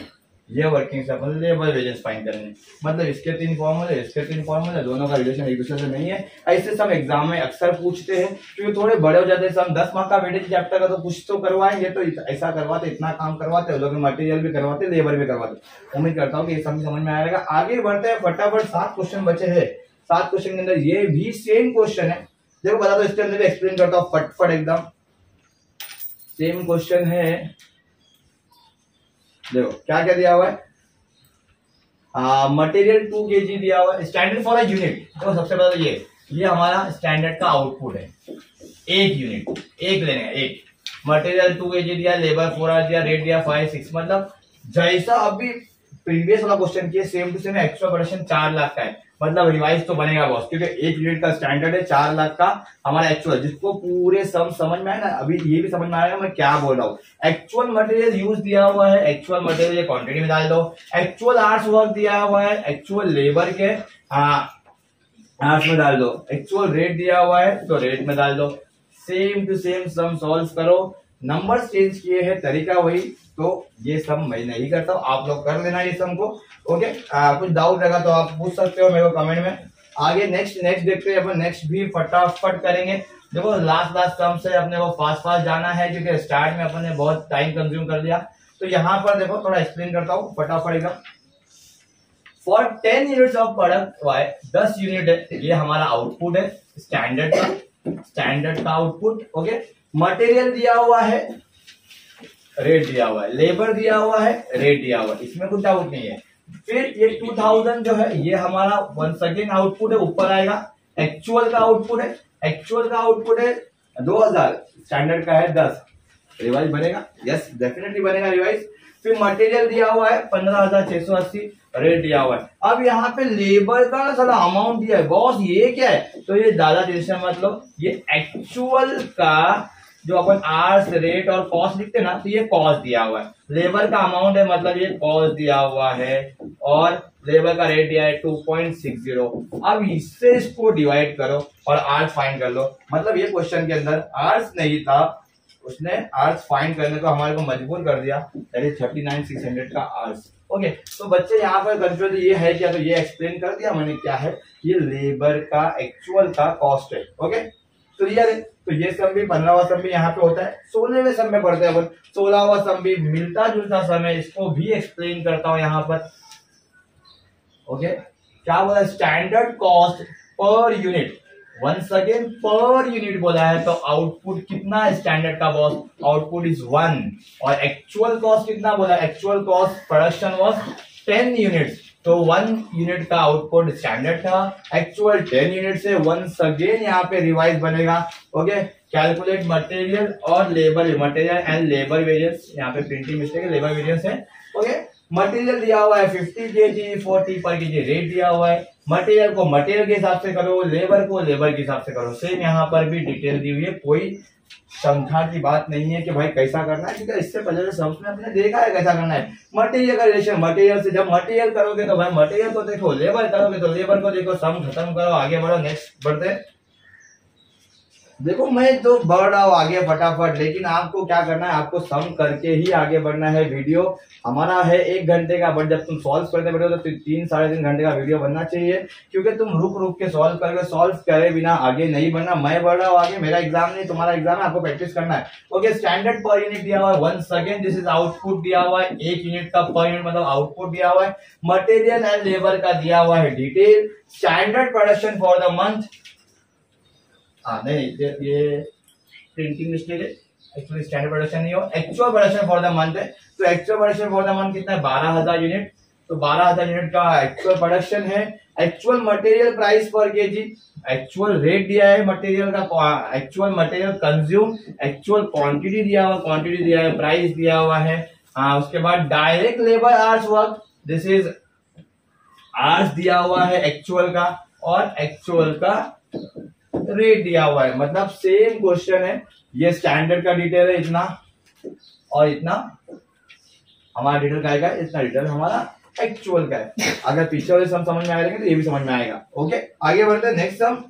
ये वर्किंग से अपन लेबर वेजेस फाइंड करेंगे। मतलब इसके 3 फॉर्मूले, इसके 3 फॉर्मूले, दोनों का रिलेशन एक दूसरे से नहीं है। ऐसे सब एग्जाम में अक्सर पूछते हैं, क्योंकि थोड़े बड़े हो जाते हैं। हम 10 मार्क का वेटेज चैप्टर का तो कुछ तो करवाएंगे, तो ऐसा करवाते, इतना काम करवाते, लोग मटेरियल भी करवाते, लेबर भी करवाते। उम्मीद करता हूँ कि ये समझ में आएगा। आगे बढ़ते हैं, फटाफट 7 क्वेश्चन बचे हैं। 7 क्वेश्चन के अंदर ये भी सेम क्वेश्चन है। देखो बता दो, इसके अंदर भी एक्सप्लेन करता हूँ फटफट, एकदम सेम क्वेश्चन है। देखो क्या क्या दिया हुआ है, मटेरियल 2 kg दिया हुआ है, स्टैंडर्ड फॉर अ यूनिट। तो सबसे पहले ये हमारा स्टैंडर्ड का आउटपुट है, 1 यूनिट, एक लेने का, एक मटेरियल 2 kg दिया, लेबर 4 आवर दिया, रेट दिया 5 6। मतलब जैसा अभी प्रीवियस वाला क्वेश्चन किया same to same, actual production 4 lakh का है। मतलब रिवाइज तो बनेगा बॉस, क्योंकि 1 यूनिट का स्टैंडर्ड है, 4 लाख का हमारा एक्चुअल। जिसको पूरे सम समझ में आए ना, अभी ये भी समझ में आएगा मैं क्या बोल रहा हूँ। एक्चुअल मटेरियल यूज दिया हुआ है, एक्चुअल मटेरियल क्वांटिटी में डाल दो, एक्चुअल आवर्स वर्क दिया हुआ है, एक्चुअल लेबर के आवर्स में डाल दो, एक्चुअल रेट दिया हुआ है तो रेट में डाल दो। Same to same sum solve करो, नंबर चेंज किए हैं, तरीका वही। तो ये सम मैं नहीं करता हूँ, आप लोग कर लेना ये सम को। ओके, कुछ डाउट रहेगा तो आप पूछ सकते हो मेरे को कमेंट में। आगे नेक्स्ट देखते हैं अपन, नेक्स्ट भी फटाफट करेंगे। देखो लास्ट सम से अपने को फास्ट जाना है, क्योंकि स्टार्ट में अपन ने बहुत टाइम कंज्यूम कर लिया। तो यहाँ पर देखो थोड़ा एक्सप्लेन करता हूँ फटाफट एकदम। For 10 units of product Y 10 unit है, ये हमारा आउटपुट है स्टैंडर्ड का आउटपुट। ओके, मटेरियल दिया हुआ है, रेट दिया हुआ है, लेबर दिया हुआ है, रेट दिया हुआ है, इसमें कुछ डाउट नहीं है। फिर ये 2000 जो है ये हमारा वंस अगेन आउटपुट है, ऊपर आएगा। एक्चुअल का आउटपुट है, एक्चुअल का आउटपुट है 2000, स्टैंडर्ड का है 10। रिवाइज बनेगा? यस डेफिनेटली बनेगा रिवाइज। फिर मटेरियल दिया हुआ है 15,680, रेट दिया हुआ है। अब यहाँ पे लेबर का सारा अमाउंट दिया है बॉस, ये क्या है? तो ये ज्यादा टेंशन मतलब ये एक्चुअल का जो अपन आर्स रेट और कॉस्ट लिखते हैं ना, तो ये कॉस्ट दिया हुआ है। लेबर का अमाउंट है, मतलब ये कॉस्ट दिया हुआ है, और लेबर का रेट दिया है 2.60। अब इससे इसको डिवाइड करो और आर्स फाइंड कर लो। मतलब ये क्वेश्चन के अंदर आर्स नहीं था, उसने आर्स फाइंड करने को हमारे को मजबूर कर दिया, दैट इज 39,600 का आर्स। ओके, तो बच्चे यहाँ पर कंफ्यूज ये है क्या? तो ये एक्सप्लेन कर दिया मैंने क्या है। ये लेबर का एक्चुअल का कॉस्ट है। ओके, तो क्लियर है? तो ये सम भी 15वां सम भी यहाँ पे होता है। 16वें सम में पढ़ते हैं अपन, 16वां सम भी मिलता जुलता सम है, इसको भी एक्सप्लेन करता हूं यहाँ पर। ओके, क्या बोला? Standard cost per unit, once again per unit बोला है, तो आउटपुट कितना है स्टैंडर्ड का बॉस? Output is 1। और एक्चुअल कॉस्ट कितना बोला? Actual cost production was 10 units, तो 1 यूनिट का आउटपुट स्टैंडर्ड था, एक्चुअल 10 यूनिट से वंस अगेन यहाँ पे रिवाइज बनेगा। ओके, कैलकुलेट मटेरियल और labour, material and labour variance, यहाँ पे प्रिंटिंग मिस्टेक है, लेबर वेरिएंस है। ओके, मटेरियल दिया हुआ है 50 kg, 40 पर kg रेट दिया हुआ है। मटेरियल को मटेरियल के हिसाब से करो, लेबर को लेबर के हिसाब से करो। सेम यहाँ पर भी डिटेल दी हुई है, कोई शंका की बात नहीं है कि भाई कैसा करना है, क्योंकि इससे पहले सम्स में आपने देखा है कैसा करना है। मटेरियल का रिलेशन मटेरियल से, जब मटेरियल करोगे तो भाई मटेरियल को देखो, लेबर करोगे तो लेबर को देखो, सम खत्म करो, आगे बढ़ो। नेक्स्ट बढ़ते हैं। देखो मैं तो बढ़ रहा हूँ आगे फटाफट, लेकिन आपको क्या करना है? आपको सम करके ही आगे बढ़ना है। वीडियो हमारा है 1 घंटे का, बट जब तुम सॉल्व करते बैठो तो 3 साढ़े 3 घंटे का वीडियो बनना चाहिए, क्योंकि तुम रुक रुक के सॉल्व करके, सॉल्व करे बिना आगे नहीं बढ़ना। मैं बढ़ रहा हूँ आगे, मेरा एग्जाम नहीं तुम्हारा एग्जाम है, आपको प्रैक्टिस करना है। ओके, स्टैंडर्ड पर यूनिट दिया हुआ है, once again this is output दिया हुआ है, 1 यूनिट का पर यूनिट मतलब आउटपुट दिया हुआ है। मटेरियल एंड लेबर का दिया हुआ है detail. Standard production for the month, नहीं ये प्रिंटिंग मिस्टेक है, एक्चुअली स्टैंडर्ड प्रोडक्शन नहीं हो, actual production for the month है। तो actual production for the month कितना है? 12,000 यूनिट। तो 12,000 यूनिट का एक्चुअल प्रोडक्शन है। एक्चुअल मटेरियल प्राइस पर केजी, एक्चुअल रेट दिया है मटेरियल का, actual material consume, actual quantity दिया हुआ, क्वांटिटी दिया है, प्राइस दिया हुआ है। उसके बाद direct labour hours work, this is ours दिया हुआ है एक्चुअल का, और एक्चुअल का रेट दिया हुआ है। मतलब सेम क्वेश्चन है, ये स्टैंडर्ड का डिटेल है इतना, और इतना हमारा डिटेल का आएगा, इतना डिटेल हमारा एक्चुअल का है। अगर पीछे वाले सम समझ में आ रहे तो ये भी समझ में आएगा। ओके, आगे बढ़ते हैं नेक्स्ट सम।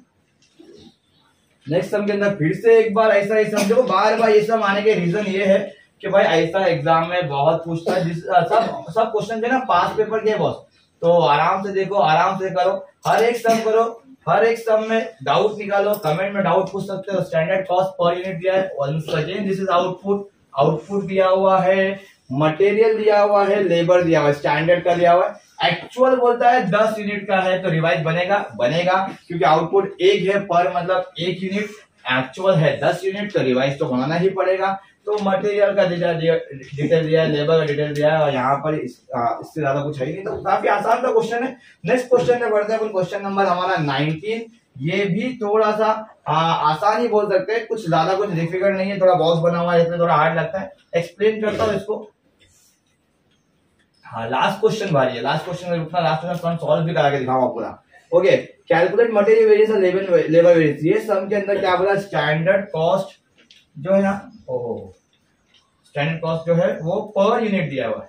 नेक्स्ट सम के अंदर फिर से एक बार ऐसा ही सम, देखो बार बार ये सम आने के रीजन ये है कि भाई ऐसा एग्जाम में बहुत पूछता है, सब क्वेश्चन जो है ना पास पेपर के बॉस, तो आराम से देखो, आराम से करो, हर एक सम करो, हर एक सम में डाउट निकालो, कमेंट में डाउट पूछ सकते हो। स्टैंडर्ड कॉस्ट पर यूनिट दिया है, once again this is output, output दिया हुआ है, मटेरियल दिया हुआ है, लेबर दिया हुआ है, स्टैंडर्ड का दिया हुआ है। एक्चुअल बोलता है 10 यूनिट का है तो रिवाइज बनेगा क्योंकि आउटपुट 1 है, पर मतलब 1 यूनिट, एक्चुअल है 10 यूनिट तो रिवाइज तो बनाना ही पड़ेगा। तो मटेरियल का डिटेल दिया है, लेबर का डिटेल दिया है, और यहाँ पर इससे ज्यादा कुछ है ही नहीं, तो काफी आसान सा क्वेश्चन है। नेक्स्ट क्वेश्चन में बढ़ते हैं, क्वेश्चन नंबर हमारा 19। ये भी थोड़ा सा आसान ही बोल सकते हैं, कुछ ज्यादा कुछ डिफिकल्ट नहीं है, थोड़ा बॉक्स बना हुआ है इसलिए थोड़ा हार्ड लगता है। एक्सप्लेन करता हूँ इसको। हाँ, लास्ट क्वेश्चन भारी है, लास्ट क्वेश्चन में रुकना, लास्ट क्वेश्चन सॉल्व भी करा के दिखाऊंगा पूरा। ओके, कैलकुलेट मटेरियल वेरिएंस और लेबर वेरिएंस। ये सम के अंदर क्या बोला, स्टैंडर्ड कॉस्ट जो है ना, स्टैंडर्ड कॉस्ट जो है वो पर यूनिट दिया हुआ है,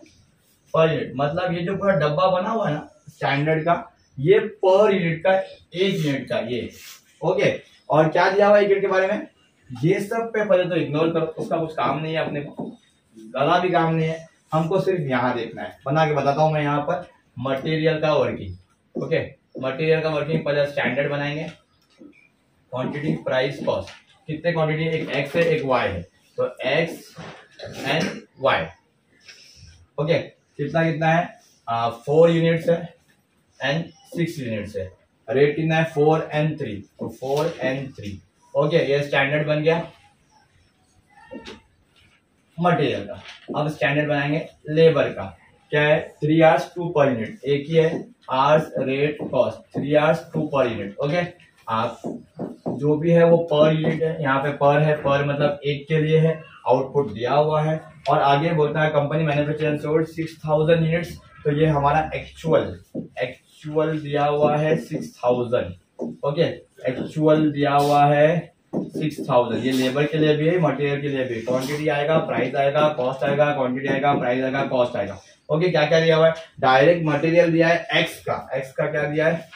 पर यूनिट मतलब ये जो पूरा डब्बा बना हुआ है ना स्टैंडर्ड का, ये पर यूनिट का, 1 यूनिट का ये। ओके, और क्या दिया हुआ है यूनिट के बारे में, ये सब पे पहले तो इग्नोर करो, उसका कुछ काम नहीं है, अपने को ज्यादा भी काम नहीं है, हमको सिर्फ यहाँ देखना है। बना के बताता हूं मैं यहाँ पर मटेरियल का वर्किंग। ओके, मटेरियल का वर्किंग पहले स्टैंडर्ड बनाएंगे, क्वांटिटी प्राइस कॉस्ट, कितने क्वांटिटी, एक एक्स है एक वाई है, तो एक्स एंड वाई। ओके, कितना कितना है, 4 यूनिट्स है एंड 6 यूनिट्स है, रेट कितना है 4 and 3, तो 4 and 3। ओके, ये स्टैंडर्ड बन गया मटेरियल का। अब स्टैंडर्ड बनाएंगे लेबर का, क्या है 3 hours 2 per यूनिट, एक ही है, hours rate cost, 3 hours 2 per unit. Okay, आप जो भी है वो पर यूनिट है, यहाँ पे पर है, पर मतलब एक के लिए है, आउटपुट दिया हुआ है। और आगे बोलता है company manufacture and sold 6000 units, तो ये हमारा एक्चुअल दिया हुआ है 6000। ओके, एक्चुअल दिया हुआ है 6000, ये लेबर के लिए भी है, मटेरियल के लिए भी। क्वांटिटी आएगा, प्राइस आएगा, कॉस्ट आएगा, क्वांटिटी आएगा, प्राइस आएगा, कॉस्ट आएगा। ओके, क्या क्या दिया हुआ है, डायरेक्ट मटेरियल दिया है एक्स का क्या दिया है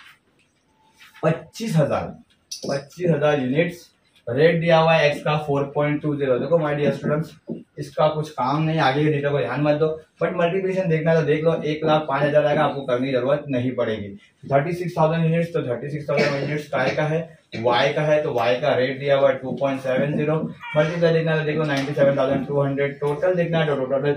25,000 यूनिट्स, रेट दिया हुआ है एक्स का 4.20। देखो माय डियर स्टूडेंट्स, इसका कुछ काम नहीं, आगे के डेटा को ध्यान मत दो, बट मल्टीप्लिकेशन देखना तो देख लो, 1,05,000 आएगा, आपको करने की जरूरत नहीं पड़ेगी। 36,000 यूनिट्स, तो 36,000 यूनिट्स काय का है, वाई का है, तो वाई का रेट दिया हुआ है 2.70। मल्टीप्लाई देखना तो देखो 97,200, टोटल देखना है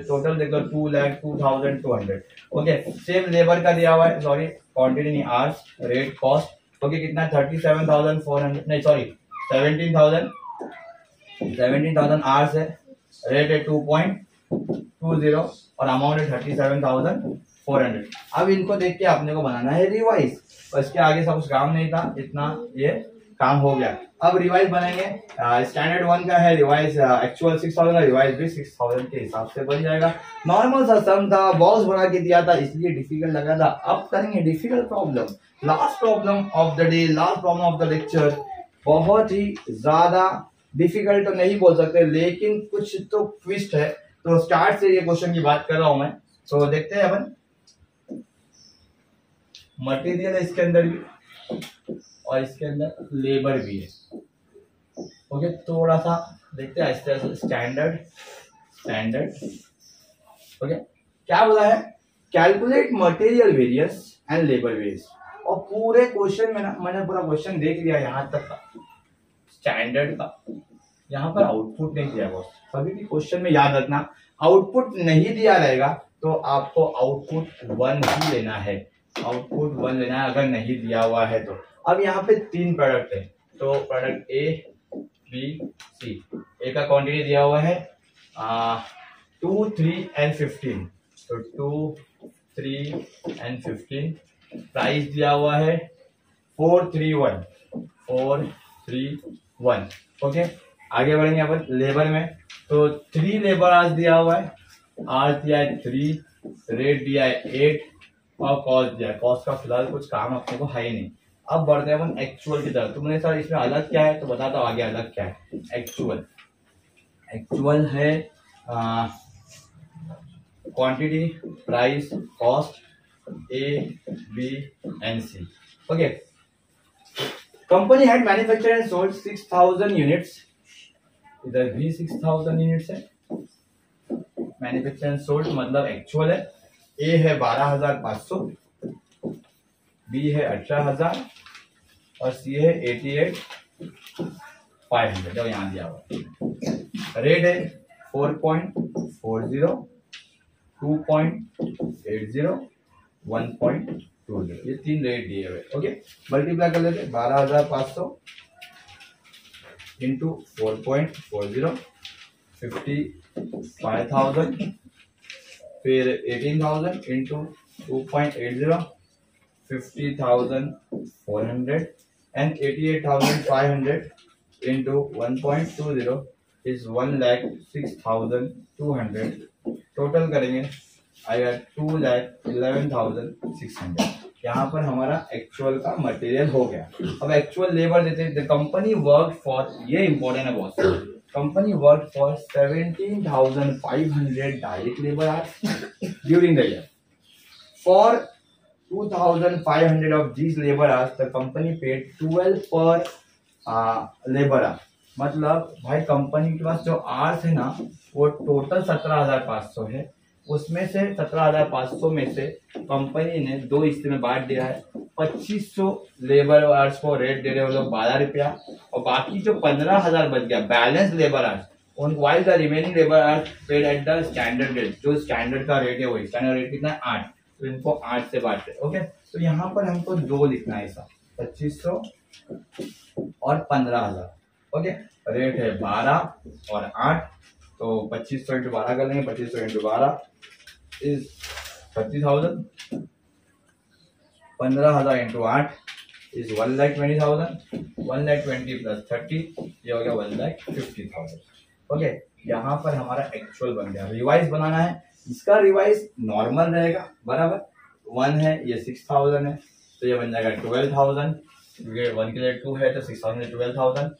टोटल देख लो 2,02,200। ओके, सेम लेबर का दिया हुआ है, सॉरी क्वांटिटी नहीं, आवर्स रेट कॉस्ट। ओके, कितना 37,400, नहीं सॉरी 17,000 आवर्स है, रेट है 2.20 और अमाउंट है 37,400। अब इनको देख के अपने को बनाना है रिवाइज, और इसके आगे सब कुछ काम नहीं था, इतना ये काम हो गया। अब रिवाइज बनाएंगे, स्टैंडर्ड 1 का है रिवाइज, एक्चुअल 6000 का रिवाइज भी 6000 के हिसाब से बन जाएगा। नॉर्मल सा सम था, बॉक्स बना के दिया था इसलिए डिफिकल्ट लगा था। अब करेंगे difficult problem, last problem of the day, last problem of the lecture. बहुत ही ज्यादा डिफिकल्ट तो नहीं बोल सकते, लेकिन कुछ तो ट्विस्ट है, तो स्टार्ट से ये क्वेश्चन की बात कर रहा हूं मैं। तो देखते हैं अपन, मटेरियल है इसके अंदर भी और इसके अंदर लेबर भी है। ओके, थोड़ा सा देखते हैं आहिस्ते आहिस्ते। स्टैंडर्ड ओके, क्या बोला है, calculate material variance and labour variance. और पूरे क्वेश्चन में ना मैंने पूरा क्वेश्चन देख लिया यहाँ तक का स्टैंडर्ड का, यहाँ पर आउटपुट नहीं दिया बॉस। कभी भी क्वेश्चन में याद रखना, आउटपुट नहीं दिया रहेगा तो आपको आउटपुट 1 ही लेना है, आउटपुट 1 लेना है अगर नहीं दिया हुआ है तो। अब यहाँ पे 3 प्रोडक्ट है, तो प्रोडक्ट ए बी सी, ए का क्वांटिटी दिया हुआ है 2, 3 and 15, तो 2, 3 and 15। प्राइस दिया हुआ है 431। ओके, आगे बढ़ेंगे अपन लेबर में, तो 3 लेबर आवर्स दिया हुआ है, आवर्स दिया है 3, रेट दिया है 8 और कॉस्ट दिया है। कॉस्ट का फिलहाल कुछ काम अपने को है ही नहीं। अब बढ़ते हैं अपन एक्चुअल की तरफ। तुमने सर इसमें अलग क्या है, तो बताता हूँ आगे अलग क्या है। एक्चुअल है quantity price cost, A, B and C. Okay. Company had manufactured and sold 6,000 units. इधर भी 6,000 यूनिट्स है, मैन्युफैक्चर एंड सोल्ड मतलब एक्चुअल है। ए है 12,500, बी है 18,000 और सी है 88,500 जो यहाँ दिया हुआ। रेट है 4.40, 2.80, 1.20, ये तीन रेट दिए हुए। ओके, मल्टीप्लाई कर लेते 12,500 इंटू 4.40, 55,000, फिर 18,000 into 2.80, 50,400 and 88,500 into 1.20 is 1,06,200। Total करेंगे आएगा 2,11,600। यहाँ पर हमारा एक्चुअल का मटेरियल हो गया। अब एक्चुअल लेबर देते हैं। द कंपनी वर्क फॉर, ये इंपॉर्टेंट है बहुत, company work for 17,500 direct labour hours during the year. For 2,500 of these labor hours the company paid 12 per labor hour। मतलब भाई कंपनी के पास जो आवर्स है ना वो टोटल 17,500 है, उसमें से 17,500 में से कंपनी ने दो हिस्से में बांट दिया है। 2,500 लेबर आवर्स को रेट दे रहे हो लोग 12 रुपया, और बाकी जो 15,000 बच गया बैलेंस लेबर आवर्स उन while the remaining labour hours paid at the standard rate. जो स्टैंडर्ड का रेट है वही स्टैंडर्ड रेट कितना है 8, तो इनको 8 से बांटते हैं। ओके, तो यहाँ पर हमको दो लिखना है ऐसा, 2,500 और 15,000। ओके, रेट है 12 और 8, तो 2,500 इंटू 12 कर लेंगे, 2,500 into 12 is 30,000, 15,000 into 8 is 1,20,000, 1,20,000 plus 30 ये हो गया 1,50,000। ओके, यहाँ पर हमारा एक्चुअल बन गया। रिवाइज बनाना है, इसका रिवाइज नॉर्मल रहेगा बराबर, 1 है ये 6,000 है तो ये बन जाएगा 12,000, 1 के लिए 2 है तो 6,000 12,000,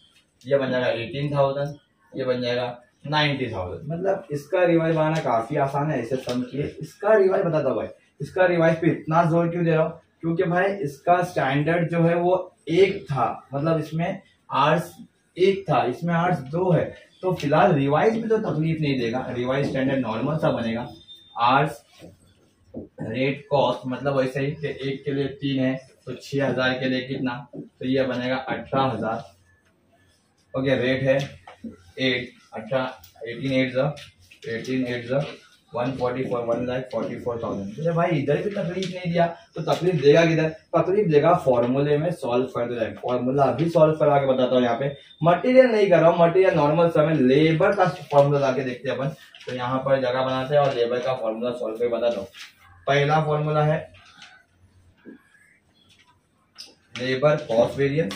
ये बन जाएगा 18,000, ये बन जाएगा 90,000। मतलब इसका रिवाइज बनाना काफी आसान है, ऐसे समझिए। इसका रिवाइज बताता हूँ भाई, इसका रिवाइज पे इतना जोर क्यों दे रहा हूँ, क्योंकि भाई इसका स्टैंडर्ड जो है वो 1 था, मतलब इसमें आर्ट्स 1 था, इसमें आर्ट्स 2 है, तो फिलहाल रिवाइज में तो तकलीफ नहीं देगा। रिवाइज स्टैंडर्ड नॉर्मल सा बनेगा। आर्ट्स रेट कॉस्ट मतलब वैसे ही कि 1 के लिए 3 है तो 6,000 के लिए कितना, तो ये बनेगा 18,000। ओके, रेट है 18,8 144, 1,44,000। तो भाई इधर भी तकलीफ नहीं दिया तो तकलीफ देगा किधर, तकलीफ देगा फॉर्मूले में सॉल्व कर दो। फॉर्मूला अभी सॉल्व करवा के बताता हूँ। यहाँ पे मटेरियल नहीं कर रहा हूँ, मटेरियल नॉर्मल समय लेबर का फॉर्मूला ला के देखते हैं अपन। तो यहाँ पर जगह बनाते हैं और लेबर का फॉर्मूला सॉल्व करके बताता हूँ। पहला फॉर्मूला है labour cost variance,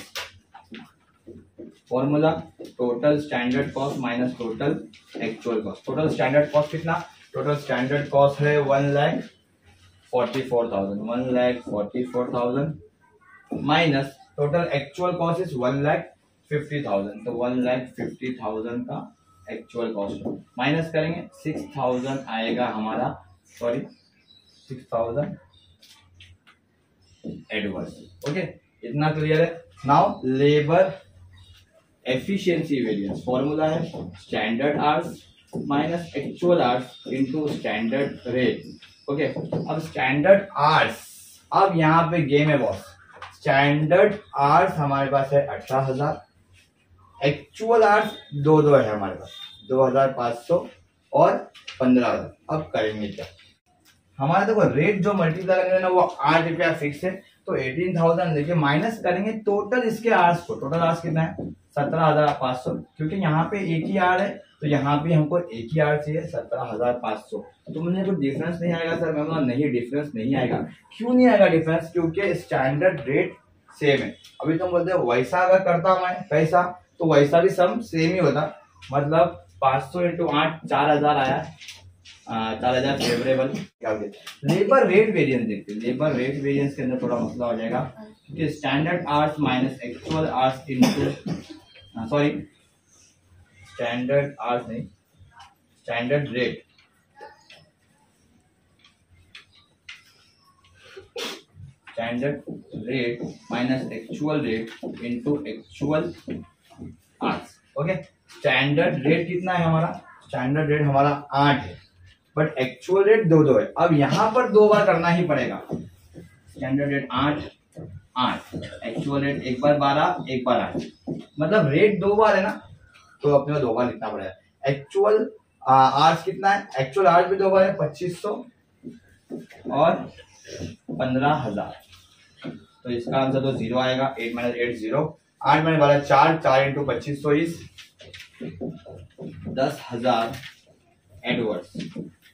formula total standard cost minus total actual cost. Total standard cost कितना, टोटल स्टैंडर्ड कॉस्ट है 1,44,000, 1,44,000 minus total actual cost is 1,50,000, तो 1,50,000 का एक्चुअल कॉस्ट माइनस करेंगे 6,000 आएगा हमारा, सॉरी 6,000 एडवर्स। ओके, इतना क्लियर है। Now labour efficiency variance, formula है standard hours minus actual hours into standard rate. Okay, अब स्टैंडर्ड आवर्स, अब यहाँ पे गेम है बॉस। स्टैंडर्ड आवर्स हमारे पास है 18,000, एक्चुअल आवर्स दो है हमारे पास 2,500 और 15,000। अब करेंगे क्या, हमारा देखो रेट जो मल्टीप्लाई करेंगे ना वो 8 रुपया फिक्स है, तो 18,000 लेके माइनस करेंगे टोटल इसके आवर्स को। टोटल आवर्स कितना है 17,500, क्योंकि यहाँ पे एक ही आर है तो यहाँ पे हमको एक ही आर चाहिए 17,500। तो मुझे कुछ डिफरेंस नहीं आएगा सर, मैं बोला नहीं डिफरेंस नहीं आएगा। क्यों नहीं आएगा डिफरेंस, क्योंकि स्टैंडर्ड रेट सेम है। अभी तुम बोलते हो वैसा अगर करता मैं पैसा तो वैसा भी सम सेम ही होता, मतलब 500 इंटू 8 4,000 आया, 4,000 फेवरेबल। लेबर रेट वेरिएंस देखते हैं। लेबर रेट वेरिएंस के अंदर थोड़ा मसला हो जाएगा, क्योंकि standard hours minus actual hours into, sorry standard hours नहीं standard rate, standard rate minus actual rate into actual hours. Okay, standard rate कितना है हमारा? स्टैंडर्ड रेट हमारा 8 है, बट एक्चुअल रेट 2 है। अब यहाँ पर 2 बार करना ही पड़ेगा। स्टैंडर्ड रेट 8, एक्चुअल रेट एक बार 12, एक बार 8, मतलब रेट 2 बार है ना, तो अपने को 2 बार लिखना पड़ेगा। एक्चुअल आवर्स कितना है? एक्चुअल आवर्स भी 2 बार है, 2500 और 15,000। तो इसका आंसर तो 0 आएगा। 8 minus 8 0, 8 minus 12 4, 4 into 2500 is 10,000 adverse.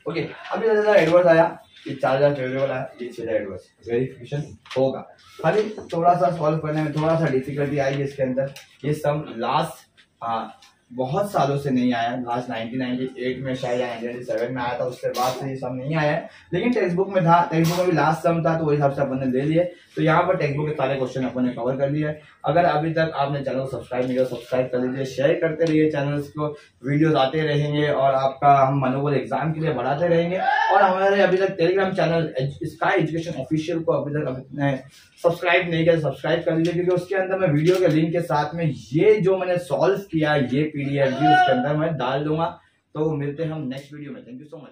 Okay, अभी 10,000 एडवर्ड्स आया, ये 4,000 फेवरेबल आया, ये 6,000 एडवर्ड्स। वेरिफिकेशन होगा, खाली थोड़ा सा सॉल्व करने में थोड़ा सा डिफिकल्टी आई है इसके अंदर। ये सम लास्ट बहुत सालों से नहीं आया, लास्ट 1998 में शायद या 1997 में आया था, उसके बाद से ये सम नहीं आया है, लेकिन टेक्स्ट बुक में था। टेक्स्ट बुक में भी लास्ट सम था, तो वही हिसाब से अपन ने ले लिए। तो यहाँ पर टेक्स्ट बुक के सारे क्वेश्चन अपन ने कवर कर लिए है। अगर अभी तक आपने चैनल को सब्सक्राइब नहीं किया, सब्सक्राइब कर लीजिए, शेयर करते रहिए चैनल्स को, वीडियोस आते रहेंगे और आपका हम मनोबल एग्जाम के लिए बढ़ाते रहेंगे। और हमारे अभी तक Telegram channel sky education official को अभी तक सब्सक्राइब नहीं किया, सब्सक्राइब कर लीजिए, क्योंकि उसके अंदर मैं वीडियो के लिंक के साथ में ये जो मैंने सॉल्व किया ये PDF भी उसके अंदर मैं डाल दूंगा। तो मिलते हैं हम नेक्स्ट वीडियो में। Thank you so much.